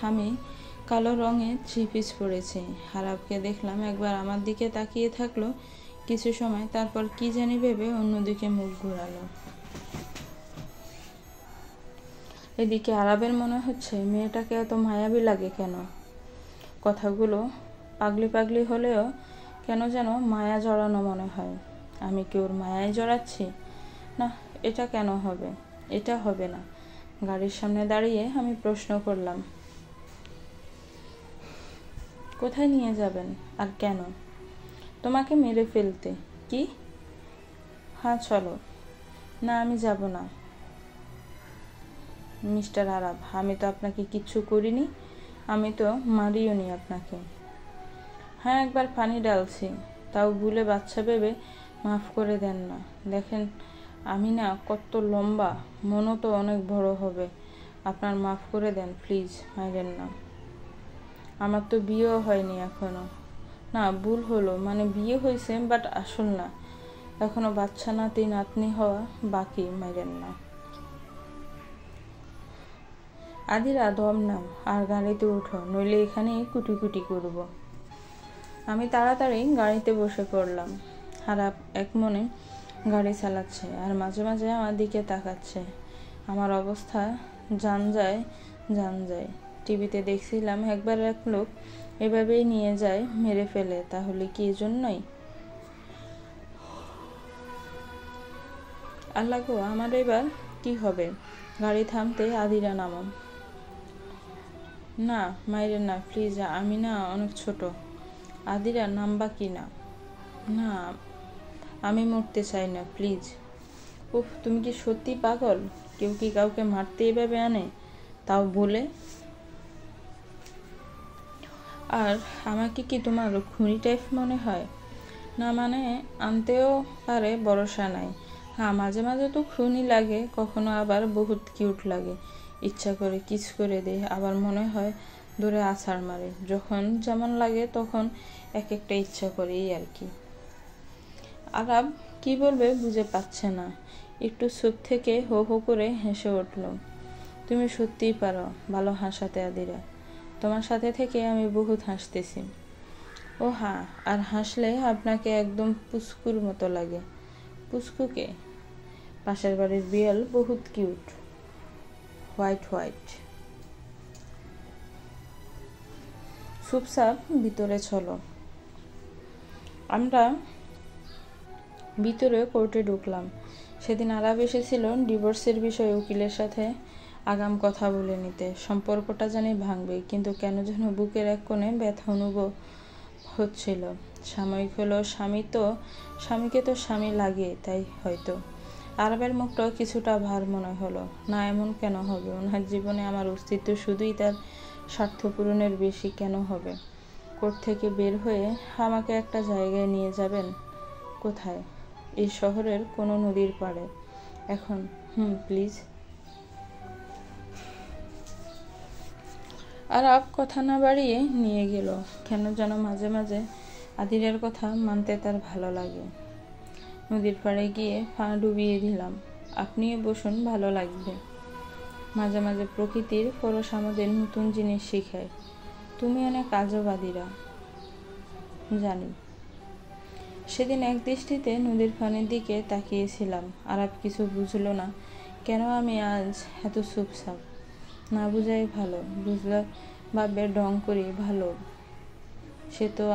আমি কালো রঙের থ্রি পিস পরেছে। আরাবকে দেখলাম একবার আমার দিকে তাকিয়ে থাকলো কিছু সময়, তারপর কি জানি ভেবে অন্যদিকে মুখ ঘোরালো। এদিকে আরাবের মনে হচ্ছে মেয়েটাকে এত মায়াবী লাগে কেন। কথাগুলো পাগলি পাগলি হলেও কেন যেন মায়া জড়ানো মনে হয়। আমি কি ওর মায়ায় জড়াচ্ছি? না, এটা কেন হবে? এটা হবে না। গাড়ির সামনে দাঁড়িয়ে আমি প্রশ্ন করলাম, কোথায় নিয়ে যাবেন আর কেন? তোমাকে মেরে ফেলতে। কি? হ্যাঁ চলো। না, আমি যাব না। মিস্টার আরাব, আমি তো আপনাকে কিচ্ছু করিনি, আমি তো মারিও নি আপনাকে। হ্যাঁ, একবার পানি ডালছি, তাও ভুলে বাচ্চা ভেবে মাফ করে দেন না। দেখেন আমি না কত লম্বা, মনও তো অনেক বড় হবে। আপনার মাফ করে দেন প্লিজ, মাইরেন না। আমার তো বিয়েও হয়নি এখনো। না, ভুল হলো, মানে বিয়ে হয়েছে বাট আসল না, এখনো বাচ্চা নাতি নাতনি হওয়া বাকি, মাইরেন না। আদিরা দম নাও আর গাড়িতে উঠো, নইলে এখানেই কুটি করব। আমি তাড়াতাড়ি গাড়িতে বসে পড়লাম। আরাব এক মনে গাড়ি চালাচ্ছে আর মাঝে মাঝে আমার দিকে তাকাচ্ছে। আমার অবস্থা জান যায়। টিভিতে দেখছিলাম একবার এক লোক এভাবেই নিয়ে যায় মেরে ফেলে, তাহলে কি এজন্যই? আল্লাহ গো, আমার এবার কি হবে? গাড়ি থামতে আদিরা নামো। না, মাইরে না প্লিজ, আমি না অনেক ছোট। আদিরা নামবা কি না? না, আমি মরতে চাই না প্লিজ। উফ, তুমি কি সত্যি পাগল? কেউ কি কাউকে মারতে এভাবে আনে, তাও বলে? আর আমাকে কি তোমার খুনি টাইপ মনে হয়? না, মানে আনতেও পারে, ভরসা নাই। হ্যাঁ, মাঝে মাঝে তো খুনি লাগে, কখনো আবার বহুত কিউট লাগে। ইচ্ছা করে কিস করে দেয়, আবার মনে হয় দূরে আছাড় মারে। যখন যেমন লাগে তখন এক একটা ইচ্ছা করে, এই আর কি। আরাব কি বলবে বুঝে পাচ্ছে না, একটু চুপ থেকে হো হো করে হেসে উঠল। তুমি সত্যিই পারো ভালো হাসাতে আদিরা, তোমার সাথে থেকে আমি বহুত হাসতেছি। ও হ্যাঁ, আর হাসলে আপনাকে একদম পুস্কুর মতো লাগে। পুস্কুকে? পাশের বাড়ির বিড়াল, বহুত কিউট, হোয়াইট। চুপচাপ ভিতরে চলো। আমরা ভিতরে কোর্টে ঢুকলাম। সেদিন আরাব এসেছিল ডিভোর্সের বিষয়ে উকিলের সাথে আগাম কথা বলে নিতে। সম্পর্কটা জানি ভাঙবে, কিন্তু কেন যেন বুকের এক কোণে ব্যথা অনুভব হচ্ছিল। সাময়িক হলেও স্বামীকে তো স্বামী লাগে, তাই হয়তো। আরবের মুখটা কিছুটা ভার মনে হলো। না, এমন কেন হবে? ওনার জীবনে আমার অস্তিত্ব শুধুই তার স্বার্থ পূরণের বেশি কেন হবে? কোর্ট থেকে বের হয়ে আমাকে একটা জায়গায় নিয়ে যাবেন। কোথায়? এই শহরের কোনো নদীর পাড়ে এখন। প্লিজ। আরাব কথা না বাড়িয়ে নিয়ে গেল। কেন যেন মাঝে মাঝে আদিরের কথা মানতে তার ভালো লাগে। নদীর পাড়ে গিয়ে পা ডুবিয়ে দিলাম। আপনিও বসুন, ভালো লাগবে। মাঝে মাঝে প্রকৃতির পরশ আমাদের নতুন জিনিস শেখায়। তুমি অনেক আজব আদিরা, জানি। সেদিন এক দৃষ্টিতে নদীর পানির দিকে তাকিয়েছিলাম। আরাব কিছু বুঝলো না কেন আমি আজ এত চুপচাপ। না বুঝাই ভালো, বুঝলে ভাবে ঢং করি ভালো। সে তো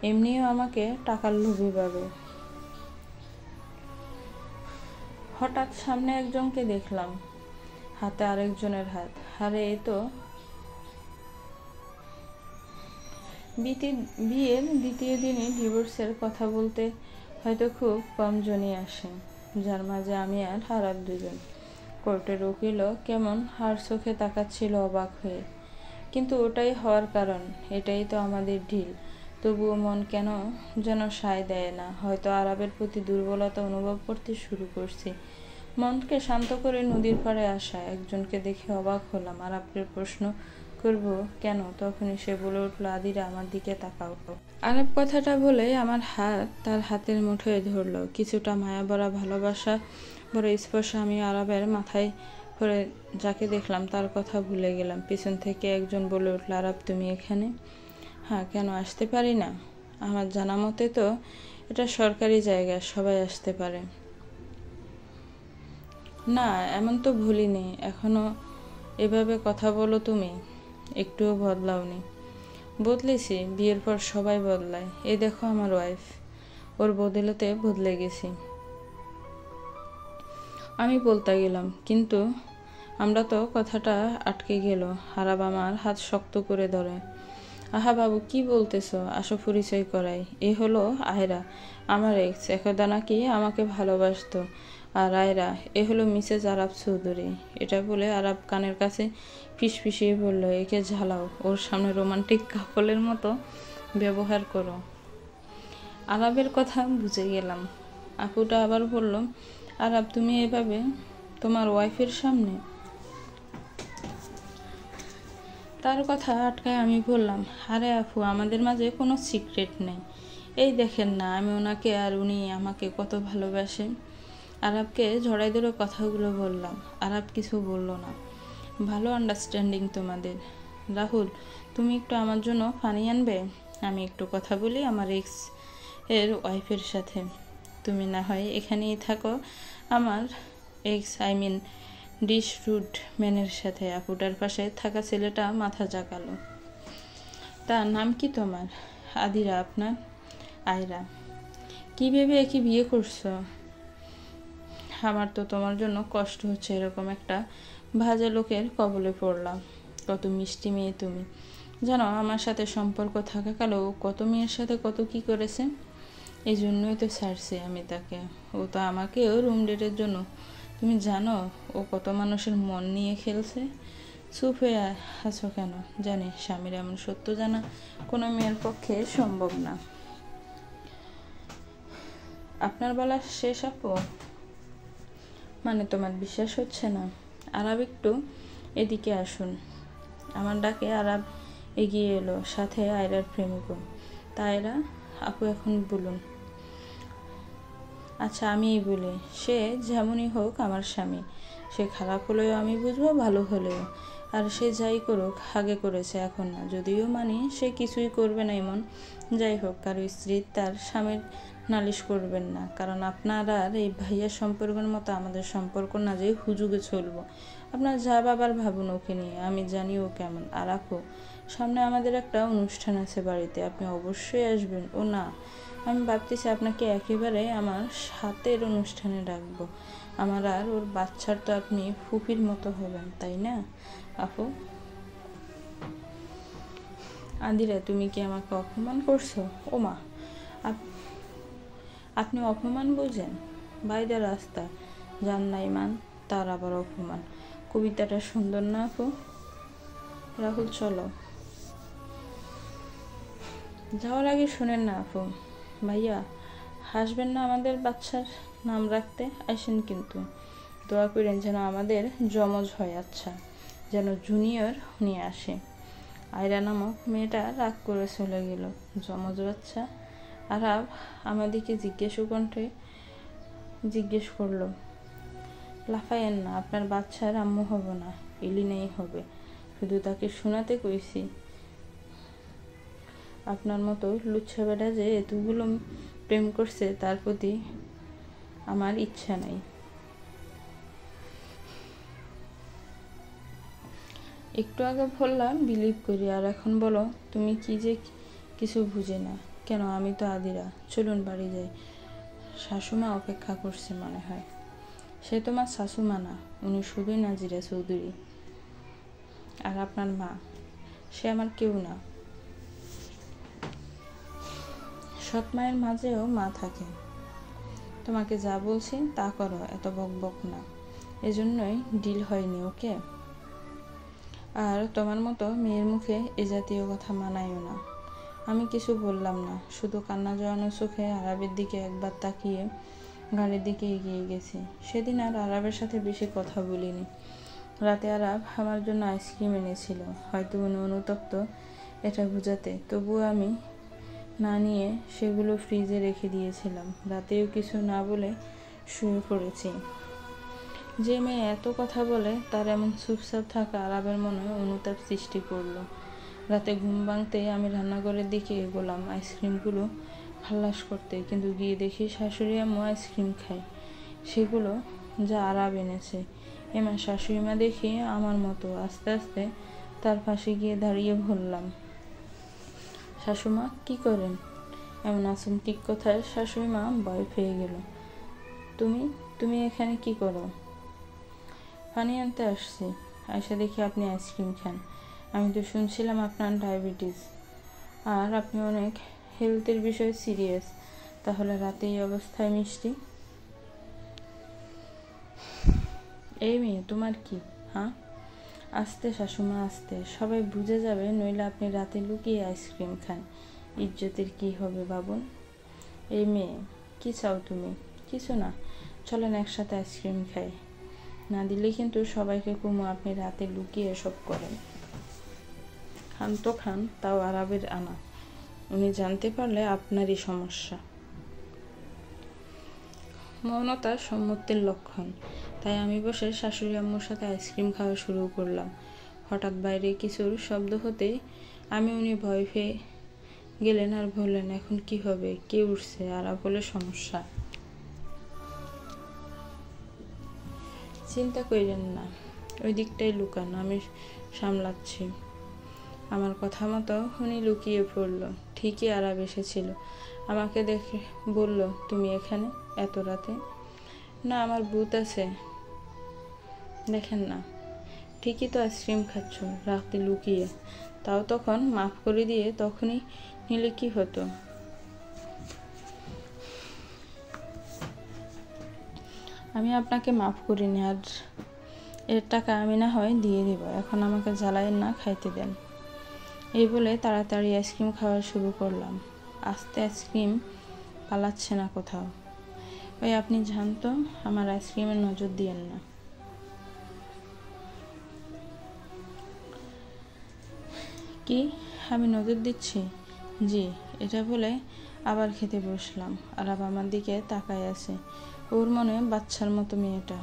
এমনিও আমাকে টাকার লোভী ভাবে। হঠাৎ সামনে একজনকে দেখলাম, হাতে আরেকজনের হাত। আরে এ তো বিয়ের দ্বিতীয় দিনই ডিভোর্সের কথা বলতে হয়তো খুব কম জনই আসে, যার মাঝে আমি আর আরাব দুজন। কোর্টের উকিলও কেমন হার চোখে তাকাচ্ছিল অবাক হয়ে। কিন্তু ওটাই হওয়ার কারণ, এটাই তো আমাদের ঢিল। তবুও মন কেন যেন সায় দেয় না। হয়তো আরাবের প্রতি দুর্বলতা অনুভব করতে শুরু করছি। মনকে শান্ত করে নদীর পাড়ে আসা একজনকে দেখে অবাক হলাম। আরাবকে প্রশ্ন করব কেন, তখনই সে বলে উঠল, আদিরা আমার দিকে তাকাও। আরাব কথাটা বলে আমার হাত তার হাতের মুঠোয় ধরল। কিছুটা মায়া ভরা ভালোবাসা বড় স্পর্শ আমি আরাবের মাথায় পরে যাকে দেখলাম তার কথা ভুলে গেলাম। পিছন থেকে একজন বলে উঠল, আরাব তুমি এখানে? হ্যাঁ, কেন আসতে পারি না? আমার জানা মতে তো এটা সরকারি জায়গা, সবাই আসতে পারে। না, এমন তো ভুলিনি। এখনো এভাবে কথা বলো তুমি? একটুও বদলাওনি। বদলেছি, বিয়ের পর সবাই বদলায়। এই দেখো আমার ওয়াইফ, ওর বদলেতে বদলে গেছি। আমি বলতে গেলাম, কিন্তু আমরা তো কথাটা আটকে গেল। আরাব আমার হাত শক্ত করে ধরে। আহা বাবু, কি বলতেছো? আসো পরিচয় করাই। এ হলো আয়রা, আমার এক্স। একদা নাকি আমাকে ভালোবাসতো। আর আয়রা, এ হলো মিসেস আরাব চৌধুরী। এটা বলে আরাব কানের কাছে ফিসফিসিয়ে বলল, একে ঝালাও, ওর সামনে রোমান্টিক কাপলের মতো ব্যবহার করো। আরাবের কথা বুঝে গেলাম। আপুটা আবার বলল, আরাব তুমি এভাবে তোমার ওয়াইফের সামনে? তার কথা আটকায় আমি বললাম, আরে আপু, আমাদের মাঝে কোনো সিক্রেট নেই। এই দেখেন না, আমি ওনাকে আর উনি আমাকে কত ভালোবাসে। আরাবকে জড়াই ধরে কথাগুলো বললাম। আরাব কিছু বলল না। ভালো আন্ডারস্ট্যান্ডিং তোমাদের। রাহুল, তুমি একটু আমার জন্য পানি আনবে? আমি একটু কথা বলি আমার এক্স এর ওয়াইফের সাথে। তুমি না হয় এখানেই থাকো আমার এক্স, ডিশ রুট ম্যানের সাথে। আপুটার পাশে থাকা ছেলেটা মাথা জাগালো। তার নাম কি তোমার? আদিরা। আপনার? আয়রা। কি ভেবে কি বিয়ে করছো? আমার তো তোমার জন্য কষ্ট হচ্ছে, এরকম একটা ভাজা লোকের কবলে পড়লাম। কত মিষ্টি মেয়ে তুমি। জানো, আমার সাথে সম্পর্ক থাকাকালেও কত মেয়ের সাথে কত কি করেছে। এই জন্যই তো ছাড়ছি আমি তাকে। ও তো আমাকেও রুম ডেটের জন্য। তুমি জানো ও কত মানুষের মন নিয়ে খেলছে? চুপ হয়ে আছো কেন? জানি স্বামীর এমন সত্য জানা কোনো মেয়ের পক্ষে সম্ভব না। আপনার বলা শেষ আপু? মানে তোমার বিশ্বাস হচ্ছে না? আরাব, একটু এদিকে আসুন। আমার ডাকে আরাব এগিয়ে এলো, সাথে আয়রার প্রেমিকও। তা আয়রা আপু, এখন বলুন। আচ্ছা, আমিই বলি। সে যেমনই হোক আমার স্বামী। সে খারাপ হলেও আমি বুঝবো, ভালো হলেও। আর সে যাই করুক, আগে করেছে, এখন না। যদিও মানি সে কিছুই করবে না এমন। যাই হোক, কারো স্ত্রী তার স্বামীর নালিশ করবেন না, কারণ আপনার আর এই ভাইয়ার সম্পর্কের মতো আমাদের সম্পর্ক না যে হুজুগে চলবো। আপনার যা বাবার ভাবুন ওকে নিয়ে, আমি জানি ও কেমন। আর আপু, সামনে আমাদের একটা অনুষ্ঠান আছে বাড়িতে, আপনি অবশ্যই আসবেন। ও না, আমি ভাবতেছি আপনাকে একেবারে আমার সাথের অনুষ্ঠানে ডাকবো। আমার আর ওর বাচ্চার তো আপনি ফুপির মতো হবেন, তাই না আপু? আদিরা, তুমি কি আমাকে অপমান করছো? ও মা, আপনি অপমান বোঝেন? বাইরে রাস্তা যান নাই মান, তার আবার অপমান। কবিতাটা সুন্দর না আপু? রাহুল, চলো। যাওয়ার আগে শোনেন না আপু, ভাইয়া হাসবেন না আমাদের বাচ্চার নাম রাখতে? আসেন কিন্তু। দোয়া করেন যেন আমাদের জমজ হয়। আচ্ছা, যেন জুনিয়র নিয়ে আসে। আয়রা নামক মেয়েটা রাগ করে চলে গেল। জমজ বাচ্চা? আরাব আমাদেরকে জিজ্ঞেস করলো, লাফায়েন না, আপনার বাচ্চার আম্মু হব না, এলিনাই হবে। শুধু তাকে শোনাতে কইছি। আপনার মতো লুচ্ছা বেটা যে এতগুলো প্রেম করছে, তার প্রতি আমার ইচ্ছা নাই। একটু আগে বললাম বিলিভ করি, আর এখন বলো তুমি কি যে কিছু বুঝে না। কেন? আমি তো আদিরা। চলুন বাড়ি যাই। শাশুমা অপেক্ষা করছে মনে হয়। সে তোমার শাশুমা না, উনি শুধুই নাজিরা চৌধুরী। আর আপনার মা, সে আমার কেউ না। সৎ মায়ের মাঝেও মা থাকে। তোমাকে যা বলছি তা করো, এত বকবক না। এজন্যই ডিল হয়নি, ওকে? আর তোমার মতো মেয়ের মুখে এ জাতীয় কথা মানায়ও না। আমি কিছু বললাম না, শুধু কান্না জড়ানো চোখে আরাবের দিকে একবার তাকিয়ে গাড়ির দিকে এগিয়ে গেছি। সেদিন আর আরাবের সাথে বেশি কথা বলিনি। রাতে আরাব আমার জন্য আইসক্রিম এনেছিল, হয়তো উনি অনুতপ্ত এটা বোঝাতে। তবুও আমি না নিয়ে সেগুলো ফ্রিজে রেখে দিয়েছিলাম। রাতেও কিছু না বলে শুয়ে পড়েছি। যে মেয়ে এত কথা বলে তার এমন চুপচাপ থাকা আরাবের মনে অনুতাপ সৃষ্টি করলো। রাতে ঘুম ভাঙতেই আমি রান্নাঘরের দিকে এগোলাম আইসক্রিমগুলো খালাস করতে, কিন্তু গিয়ে দেখি শাশুড়ি আম্মু আইসক্রিম খায়, সেগুলো যা আরাব এনেছে। এমা শাশুড়ি মা দেখি আমার মতো। আস্তে আস্তে তার পাশে গিয়ে দাঁড়িয়ে বললাম, শাশুমা কি করেন? এমন আচমকিক কথায় শাশুড়ি মা ভয় পেয়ে গেল। তুমি তুমি এখানে কি করো? পানি আনতে আসছি। আয়সা দেখি আপনি আইসক্রিম খান। আমি তো শুনছিলাম আপনার ডায়াবেটিস আর আপনি অনেক হেলথের বিষয়ে সিরিয়াস, তাহলে রাতে এই অবস্থায় মিষ্টি? এই মেয়ে তোমার কি? হ্যাঁ, আস্তে শাশুমা আস্তে, সবাই বুঝে যাবে, নইলে আপনি রাতে লুকিয়ে আইসক্রিম খান, ইজ্জতের কি হবে বাবুন? এই মেয়ে কি চাও তুমি? কিছু না, চলেন একসাথে আইসক্রিম খাই। না দিলে কিন্তু সবাইকে কুমু আপনি রাতে লুকিয়ে এসব করেন। খান তো খান, তাও আরাবের আনা। উনি জানতে পারলে আপনারই সমস্যা। মৌনতা সম্মতির লক্ষণ, তাই আমি বসে শাশুড়ি আম্মুর সাথে আইসক্রিম খাওয়া শুরু করলাম। হঠাৎ বাইরে কিছুর শব্দ হতেই উনি ভয় পেয়ে গেলেন আর বললেন, এখন কি হবে? কে উঠছে? আরাব বলে সমস্যা। চিন্তা করিলেন না, ওই দিকটাই লুকান, আমি সামলাচ্ছি। আমার কথা মতো উনি লুকিয়ে পড়ল। ঠিকই আরাব এসেছিল। আমাকে দেখে বলল, তুমি এখানে এত রাতে? না, আমার ভূত আছে। দেখেন না, ঠিকই তো আইসক্রিম খাচ্ছ রাতে লুকিয়ে, তাও তখন মাফ করে দিয়ে তখনই নিলে কি হতো? আমি আপনাকে মাফ করিনি, আর এর টাকা আমি না হয় দিয়ে দিব। এখন আমাকে জ্বালায়েন না, খাইতে দেন। এই বলে তাড়াতাড়ি আইসক্রিম খাওয়া শুরু করলাম। আস্তে আইসক্রিম পালাচ্ছে না কোথাও। ওই আপনি জানতো, আমার আইসক্রিমের নজর দিয়েন না। কি আমি নজর দিচ্ছি? জি। এটা বলে আবার খেতে বসলাম। আরাব আমার দিকে তাকায় আছে। ওর মনে বাচ্চার মতো মেয়েটা।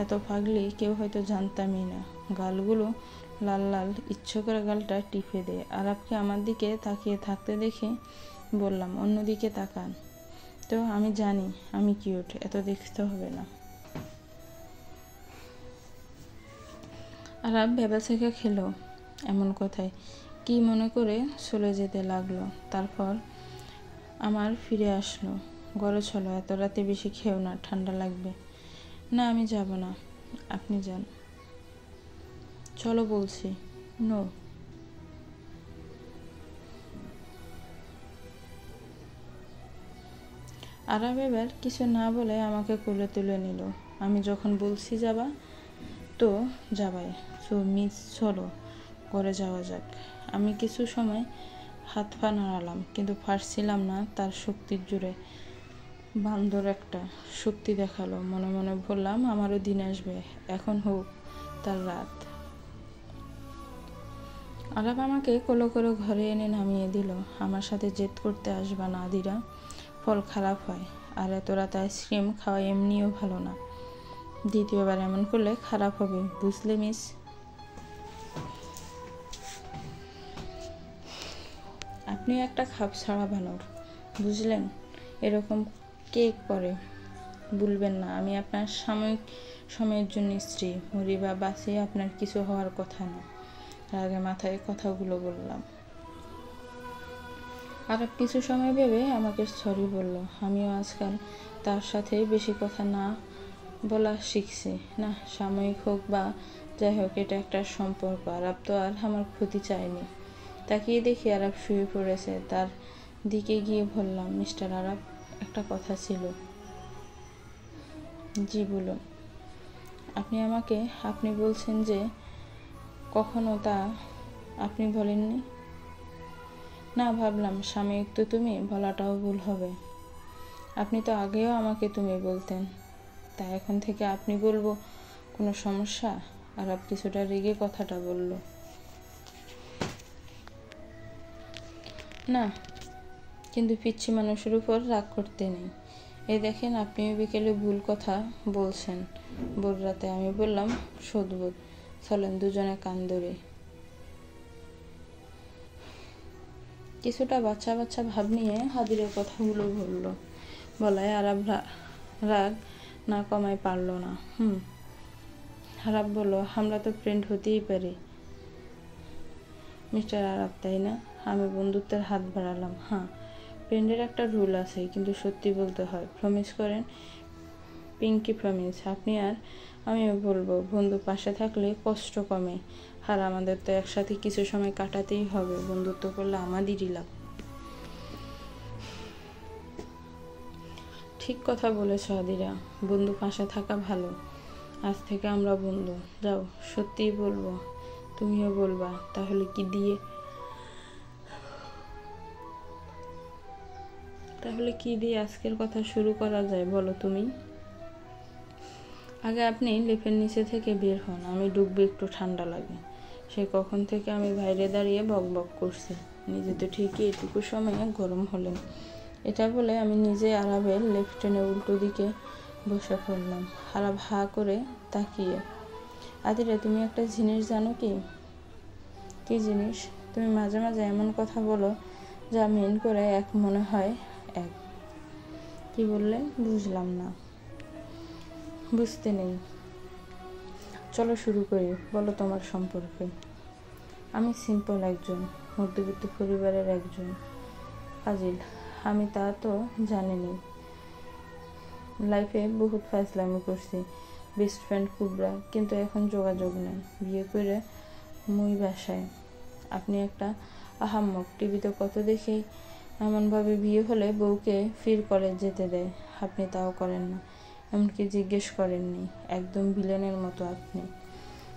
এত পাগলি কেউ হয়তো জানতামই না। গালগুলো লাল লাল, ইচ্ছে করে গালটা টিপে দেয়। আরাবকে আমার দিকে তাকিয়ে থাকতে দেখে বললাম, অন্যদিকে তাকান তো। আমি জানি আমি কিউট, এত দেখতে হবে না। আরাব ভেবা থেকে খেলো এমন কথায় কি মনে করে চলে যেতে লাগলো। তারপর আমার ফিরে আসলো। ঘরে চলো, এত রাতে বেশি খেও না, ঠান্ডা লাগবে। না, আমি যাব না, আপনি যান। চলো বলছি। নো। আরাব এবার কিছু না বলে আমাকে কোলে তুলে নিল। আমি যখন বলছি যাবা, তো যাবাই। সো মিস, চলো ঘরে যাওয়া যাক। আমি কিছু সময় হাত পা নাড়ালাম, কিন্তু পারছিলাম না। তার শক্তির জোরে বান্দর একটা শক্তি দেখালো। মনে মনে বললাম, আমারও দিন আসবে, এখন হোক তার রাত। আলাপ আমাকে কোলো করে ঘরে এনে নামিয়ে দিল। আমার সাথে জেদ করতে আসবা না আদিরা, ফল খারাপ হয়। আর এত রাত আইসক্রিম খাওয়া এমনিও ভালো না। দ্বিতীয়বার এমন করলে খারাপ হবে, বুঝলে মিস? আপনি একটা খাপ ছাড়া বানর, বুঝলেন? এরকম কে করে বলবেন না। আমি আপনার সাময়িক সময়ের জন্য স্ত্রী, মরি বা বাঁচি আপনার কিছু হওয়ার কথা না। রাগে মাথায় কথাগুলো বললাম। আর কিছু সময় ভেবে আমাকে সরি বলল। আমিও আজকাল তার সাথে বেশি কথা না বলা শিখছি। না, সাময়িক হোক বা যাই হোক, এটা একটা সম্পর্ক। আরাব তো আর আমার ক্ষতি চায়নি। তাকিয়ে দেখি আরাব শুয়ে পড়েছে। তার দিকে গিয়ে বললাম, মিস্টার আরাব, একটা কথা ছিল। জি বলুন। আপনি বলছেন যে কখনো তা আপনি বলেননি। না, ভাবলাম সাময়িক তো তুমি বলাটাও ভুল হবে। আপনি তো আগেও আমাকে তুমি বলতেন, তা এখন থেকে আপনি বলবো, কোনো সমস্যা? আরাব কিছুটা রেগে কথাটা বলল। না, কিন্তু পিচ্ছি মানুষের উপর রাগ করতে নেই। এই দেখেন, আপনিও বিকেলে ভুল কথা বলছেন। ভোর রাতে আমি বললাম সদবোধ, চলেন দুজনে কান ধরে। কিছুটা বাচ্চা বাচ্চা ভাব নিয়ে হাদিরের কথাগুলো বলায় আরাব রাগ না কমায় পারল না। আরাব বলল, আমরা তো ফ্রেন্ড হতেই পারি মিস্টার আরাব, তাই না? আমি বন্ধুত্বের হাত বাড়ালাম। হ্যাঁ, ফ্রেন্ডের একটা রুল আছে, কিন্তু সত্যি বলতে হয়। প্রমিস করেন? Pinky promise. আপনি আর আমিও বলবো, বন্ধু পাশে থাকলে কষ্ট কমে, আর আমাদের তো একসাথে কিছু সময় কাটাতেই হবে। বন্ধুত্ব করলে আমাদেরই লাভ। ঠিক কথা বলেছ আদিরা, বন্ধু পাশে থাকা ভালো। আজ থেকে আমরা বন্ধু। যাও, সত্যিই বলবো, তুমিও বলবা। তাহলে কি দিয়ে আজকের কথা শুরু করা যায় বলো তুমি? আগে আপনি লেপের নিচে থেকে বের হন, আমি ডুববো, একটু ঠান্ডা লাগে। সে কখন থেকে আমি বাইরে দাঁড়িয়ে বক বক করছি, নিজে তো ঠিকই এটুকু সময়ে গরম হলেন। এটা বলে আমি নিজে আরাবের লেফট টেনে উল্টো দিকে বসে পড়লাম। আরাব হা করে তাকিয়ে। আদিরা, তুমি একটা জিনিস জানো কি? কি জিনিস? তুমি মাঝে মাঝে এমন কথা বলো যা মেন করে এক মনে হয় এক। কি বললেন? বুঝলাম না। বুঝতে নেই, চলো শুরু করি। বলো তোমার সম্পর্কে। আমি সিম্পল একজন মধ্যবিত্ত পরিবারের একজন ফাজিল। আমি তা তো জানিনি। লাইফে বহুত ফাজলামি করছি, বেস্ট ফ্রেন্ড কুবরা, কিন্তু এখন যোগাযোগ নেই। বিয়ে করে মুই বাসায়। আপনি একটা আহাম্মক। টিভিতে কত দেখি এমনভাবে বিয়ে হলে বউকে ফির কলেজ যেতে দেয়, আপনি তাও করেন না, এমনকি জিজ্ঞেস করেননি। একদম ভিলেনের মতো আপনি।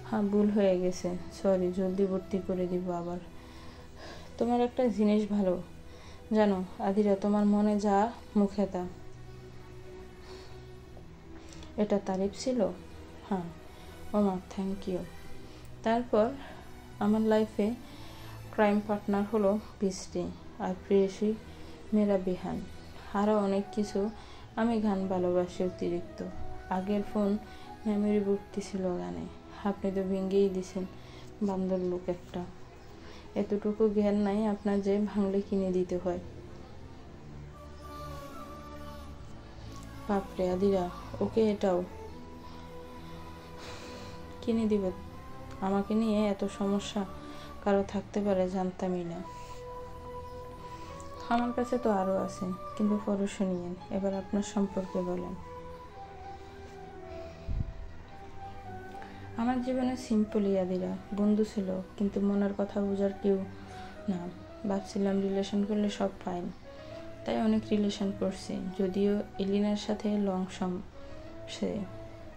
হ্যাঁ, ভুল হয়ে গেছে, সরি, জলদি ভর্তি করে দিব আবার। তোমার একটা জিনিস ভালো জানো আদিরা, তোমার মনে যা মুখে তা। এটা তারিফ ছিল? হ্যাঁ। ওমা, থ্যাংক ইউ। তারপর আমার লাইফে ক্রাইম পার্টনার হলো বৃষ্টি, আর প্রেয়সী মেরা বিহান। আরও অনেক কিছু। আমি গান ভালোবাসি অতিরিক্ত। আগের ফোন মেমোরি ভর্তি ছিল গানে। আপনি তো ভেঙেই দিছেন, বান্দর লোক একটা। এতটুকু জ্ঞান নাই আপনার যে ভাঙলে কিনে দিতে হয়। বাপরে আদিরা, ওকে এটাও কিনে দিব? আমাকে নিয়ে এত সমস্যা কারো থাকতে পারে জানতামই না। আমার কাছে তো আরও আছে, কিন্তু পরে শুনিয়েন। এবার আপনার সম্পর্কে বলেন। আমার জীবনে সিম্পলই আদিরা। বন্ধু ছিল, কিন্তু মনের কথা বোঝার কেউ না। ভাবছিলাম রিলেশন করলে সব ফাইন, তাই অনেক রিলেশন করছি। যদিও এলিনার সাথে লং সে,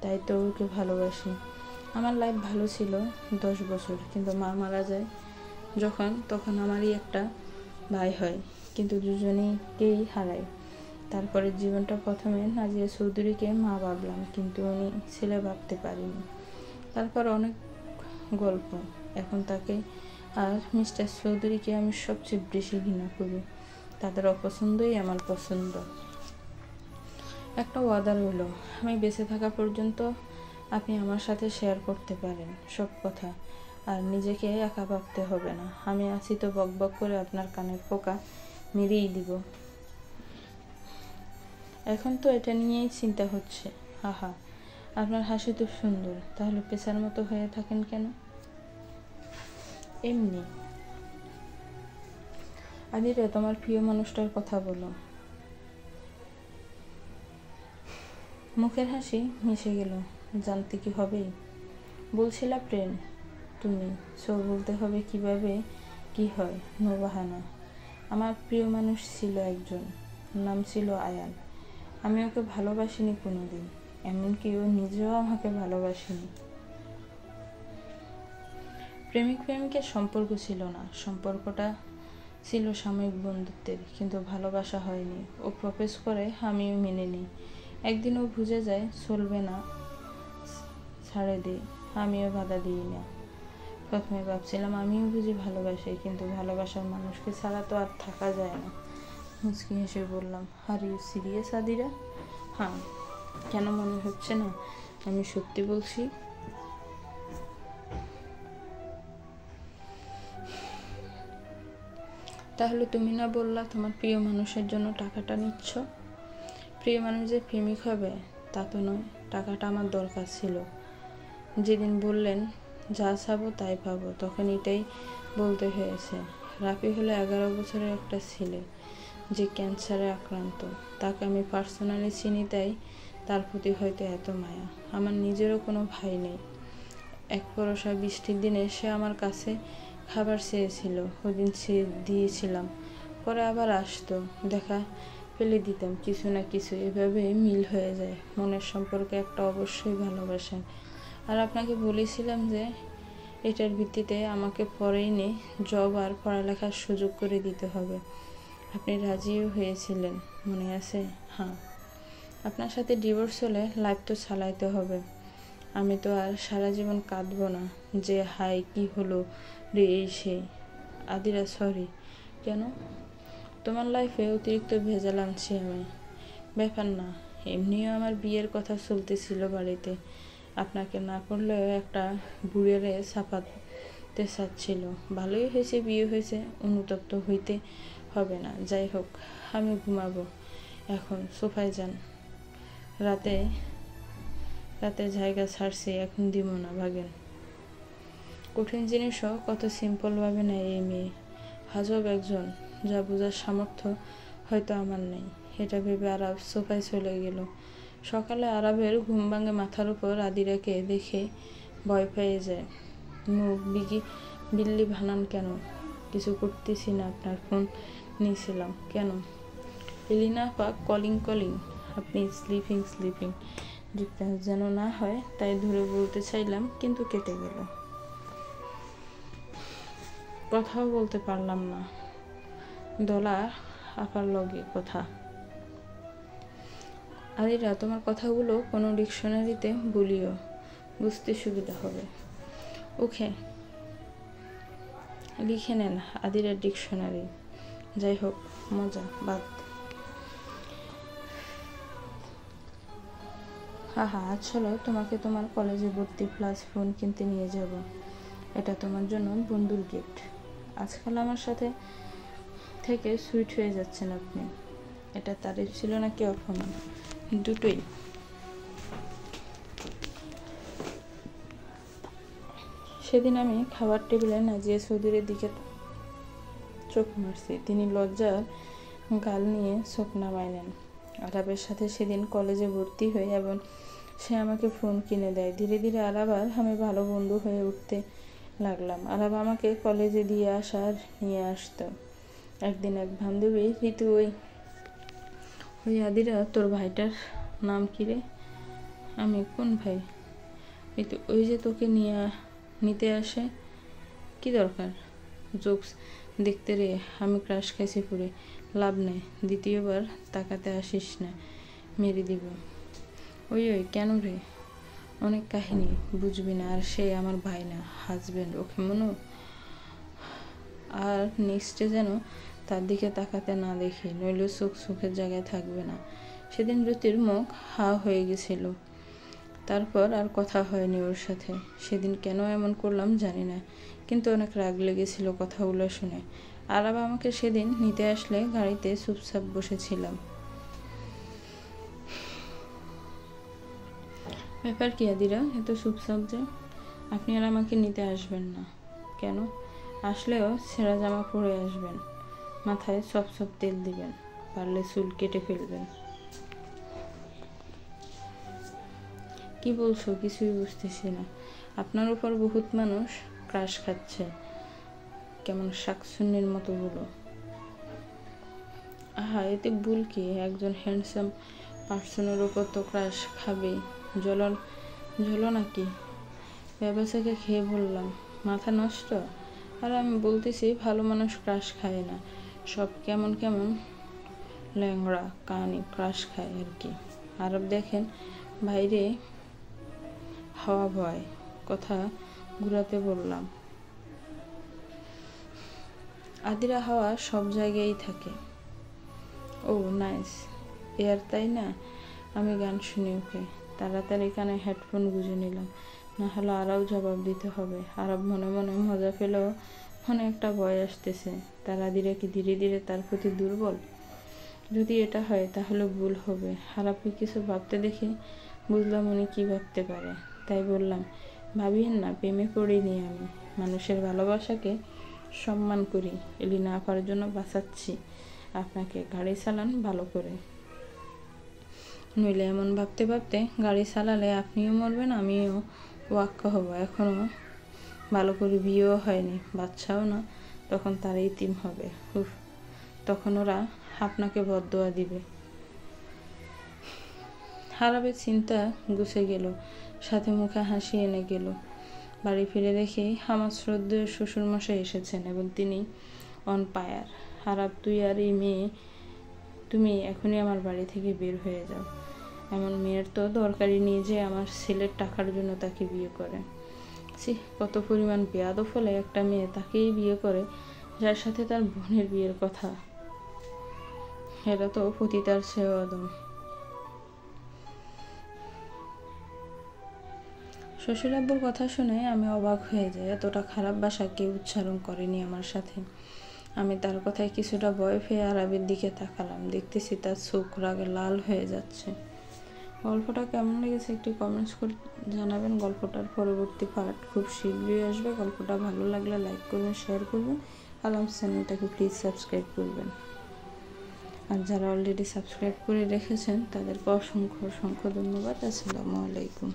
তাই তো ওকে ভালোবাসি। আমার লাইফ ভালো ছিল 10 বছর, কিন্তু মা মারা যায় তখন আমারই একটা ভাই হয়, কিন্তু দুজনেকেই হারাই। তারপরে জীবনটা প্রথমে নাজিয়া চৌধুরীকে মা ভাবলাম, কিন্তু উনি ছেলে ভাবতে পারিনি। তারপর অনেক গল্প। এখন তাকে আর মিস্টার চৌধুরীকে আমি সবচেয়ে বেশি ঘৃণা করি। তাদের অপছন্দই আমার পছন্দ। একটা ওয়াদা রইল, আমি বেঁচে থাকা পর্যন্ত আপনি আমার সাথে শেয়ার করতে পারেন সব কথা, আর নিজেকে একা ভাবতে হবে না। আমি আছি তো, বক বক করে আপনার কানের পোকা মেরেই দিব। এখন তো এটা নিয়েই চিন্তা হচ্ছে। আহা, আপনার হাসি তো সুন্দর, তাহলে পেশার মতো হয়ে থাকেন কেন? এমনি। আদিরা, তোমার প্রিয় মানুষটার কথা বলো। মুখের হাসি মিশে গেল। জানতে কি হবেই? বলছিলা প্রেম তুমি, সো বলতে হবে কিভাবে কি হয়, নো বাহানা। আমার প্রিয় মানুষ ছিল একজন, নাম ছিল আয়ান। আমি ওকে ভালোবাসিনি কোনোদিন, এমনকি ও নিজেও আমাকে ভালোবাসেনি। প্রেমিক প্রেমিকের সম্পর্ক ছিল না, সম্পর্কটা ছিল সাময়িক বন্ধুত্বের, কিন্তু ভালোবাসা হয়নি। ও প্রপোজ করে, আমিও মেনে নিই। একদিন ও বুঝে যায় চলবে না, ছাড়ে দিই। আমিও বাধা দিই না। প্রথমে ভাবছিলাম আমিও বুঝি ভালোবাসি, কিন্তু ভালোবাসার মানুষকে ছাড়া তো আর থাকা যায় না। মুচকি হেসে বললাম, আর ইউ সিরিয়াস আদিরা? হ্যাঁ। কেন মনে হচ্ছে না আমি সত্যি বলছি। তাহলে তুমি না বললা তোমার প্রিয় মানুষের জন্য টাকাটা নিচ্ছ? প্রিয় মানুষ যে প্রেমিক হবে তা তো নয়, টাকাটা আমার দরকার ছিল। যেদিন বললেন যা চাবো তাই পাবো, তখন এটাই বলতে হয়েছে। রাফি হলো 11 বছরের একটা ছেলে যে ক্যান্সারে আক্রান্ত। তাকে আমি পার্সোনালি চিনি, তাই তার প্রতি হয়তো এত মায়া। আমার নিজেরও কোনো ভাই নেই। এক পরশা বৃষ্টির দিনে সে আমার কাছে খাবার চেয়েছিল, ওদিন সে দিয়েছিলাম। পরে আবার আসতো, দেখা পেলে দিতাম কিছু না কিছু। এভাবে মিল হয়ে যায়। মনের সম্পর্কে একটা অবশ্যই ভালোবাসেন। আর আপনাকে বলেছিলাম যে এটার ভিত্তিতে আমাকে পরেই নিয়ে জব আর পড়ালেখার সুযোগ করে দিতে হবে। আপনি রাজিও হয়েছিলেন, মনে আছে? হ্যাঁ। আপনার সাথে ডিভোর্স হলে লাইফ তো চালাইতে হবে। আমি তো আর সারা জীবন কাঁদবো না যে হাই কি হলো রে এই সেই। আদিরা সরি। কেন? তোমার লাইফে অতিরিক্ত ভেজাল আনছি আমি। ব্যাপার না, এমনিও আমার বিয়ের কথা চলতেছিল বাড়িতে। আপনাকে না করলেও একটা বুড়েরে ছাপাতে চাচ্ছিল। ভালোই হয়েছে বিয়ে হয়েছে, অনুতপ্ত হইতে হবে না। যাই হোক, আমি ঘুমাবো এখন, সোফায় যান। রাতে রাতে জায়গা ছাড়ছি, এখন দিব না, ভাগেন। কঠিন জিনিসও কত সিম্পলভাবে নেয় এই মেয়ে। হাজব একজন, যা বোঝার সামর্থ্য হয়তো আমার নেই। এটা ভেবে আরব সোফায় চলে গেল। সকালে আরবের ঘুম ভাঙে মাথার উপর আদিরাকে দেখে ভয় পেয়ে যায়। মুখ বিল্লি ভানান কেন? কিছু করতেছি না, আপনার ফোন নিয়েছিলাম। কেন? এলিনা আপা কলিং। আপনি স্লিপিং ডিফারেন্স যেন না হয় তাই ধরে বলতে চাইলাম, কিন্তু কেটে গেল। কথাও বলতে পারলাম না। দলা আপার লগে কথা। আদিরা, তোমার কথাগুলো কোনো ডিকশনারিতে বলিও, বুঝতে সুবিধা হবে। ওকে, লিখে নেন আদিরার ডিকশনারি। যাই হোক, মজা বাদ। আজ হলো তোমাকে তোমার কলেজে ভর্তি প্লাস ফোন কিনতে নিয়ে যাব। এটা তোমার জন্য বন্ধুর গিফট। আজকাল আমার সাথে থেকে সুইট হয়ে যাচ্ছেন আপনি। এটা তারিফ ছিল নাকি অপমান? দুটোই। সেদিন আমি খাবার টেবিলে নাজিয়া চৌধুরীর দিকে চোখ মারছি। তিনি লজ্জার গাল নিয়ে চোখ নামাই নেন। আরাবের সাথে সেদিন কলেজে ভর্তি হই এবং সে আমাকে ফোন কিনে দেয়। ধীরে ধীরে আরাব আর আমি ভালো বন্ধু হয়ে উঠতে লাগলাম। আরাব আমাকে কলেজে দিয়ে আসার নিয়ে আসতো। একদিন এক বান্ধবী ঋতু, ওই আদিরা তোর ভাইটার নাম কি রে? আমি, কোন ভাই? ঋতু, ওই যে তোকে নিতে আসে। কি দরকার? জোকস দেখতে রে, আমি ক্রাশ খাইছি পুরে। লাভ নেই, দ্বিতীয়বার তাকাতে আসিস না, মেরে দিব। ওই কেন রে? অনেক কাহিনী, বুঝবি না। আর সে আমার ভাই না, হাজবেন্ড। ওকে মনু। আর নেক্সটে যেন তার দিকে তাকাতে না দেখি, নইলে চোখের জায়গায় থাকবে না। সেদিন জ্যোতির মুখ হা হয়ে গেছিল। তারপর আর কথা হয়নি ওর সাথে। সেদিন কেন এমন করলাম জানি না, কিন্তু অনেক রাগ লেগেছিল কথাগুলো শুনে। আরাব আমাকে সেদিন নিতে আসলে গাড়িতে চুপচাপ বসেছিলাম। ব্যাপার কি আদিরা, এত চুপচাপ যে? আপনি আর আমাকে নিতে আসবেন না কেন? আসলেও ছেঁড়া জামা পরে আসবেন, মাথায় সপ তেল দিবেন, পারলে চুল কেটে ফেলবেন। কি বলছো? কিছুই বুঝতেছি না। আপনার উপর বহুত মানুষ ক্রাশ খাচ্ছে, কেমন শাকসুন্নির মতো বলো। এতে ভুল কি? একজন হ্যান্ডসাম পার্সনের উপর তো ক্রাশ খাবেই। জ্বলো নাকি? ব্যবসাকে খেয়ে বললাম, মাথা নষ্ট? আর আমি বলতেছি ভালো মানুষ ক্রাশ খায় না, সব কেমন ল্যাংড়া কাহানি ক্রাশ খায় আর কি। আরব দেখেন বাইরে হাওয়া ভয়, কথা ঘুরাতে বললাম। আদিরা হাওয়া সব জায়গায় থাকে। ও নাইস এয়ার, তাই না? আমি গান শুনি ওকে। তাড়াতাড়ি কানে হেডফোন গুঁজে নিলাম, না হলে আরও জবাব দিতে হবে। আরব মনে মনে মজা পেলেও মনে একটা ভয় আসতেছে। তার আদিরা কি ধীরে ধীরে তার প্রতি দুর্বল? যদি এটা হয় তাহলে ভুল হবে। আরবকে কিছু ভাবতে দেখে বুঝলাম উনি কি ভাবতে পারে। তাই বললাম, ভাবিয়েন না, প্রেমে পড়িনি আমি। মানুষের ভালোবাসাকে সম্মান করি। এলিনা আপার জন্য বাঁচাচ্ছি আপনাকে। গাড়ি চালান ভালো করে, নইলে এমন ভাবতে ভাবতে গাড়ি চালালে আপনিও মরবেন, আমিও ওয়াক্কা হব। এখনও ভালো করে বিয়েও হয়নি, বাচ্চাও না, তখন তার ইতিম হবে। তখন ওরা আপনাকে বদদোয়া দিবে। আরবের চিন্তা গুছে গেল, সাথে মুখে হাসি এনে গেল। বাড়ি ফিরে দেখি আমার শ্রদ্ধেয় শ্বশুরমশাই এসেছেন এবং তিনি অন ফায়ার। আরব, তুই আর এই মেয়ে, তুমি এখনই আমার বাড়ি থেকে বের হয়ে যাও। এমন মেয়ের তো দরকারই নেই যে আমার ছেলের টাকার জন্য তাকে বিয়ে করে। কত পরিমাণ বেয়াদব হলে একটা মেয়ে তাকেই বিয়ে করে যার সাথে তার বোনের বিয়ের কথা। এটা তো পতিতার চেয়েও অদম। শ্বশুর আব্বুর কথা শুনে আমি অবাক হয়ে যাই। এতটা খারাপ ভাষা কেউ উচ্চারণ করেনি আমার সাথে। আমি তার কথায় কিছুটা ভয় পেয়ে আরবের দিকে তাকালাম। দেখতেছি তার চোখ রাগে লাল হয়ে যাচ্ছে। গল্পটা কেমন লেগেছে একটি কমেন্টস করে জানাবেন। গল্পটার পরবর্তী পার্ট খুব শীঘ্রই আসবে। গল্পটা ভালো লাগলে লাইক করবেন, শেয়ার করবেন, আর আমার চ্যানেলটাকে প্লিজ সাবস্ক্রাইব করবেন। আর যারা অলরেডি সাবস্ক্রাইব করে রেখেছেন তাদেরকে অসংখ্য অসংখ্য ধন্যবাদ। আসসালামু আলাইকুম।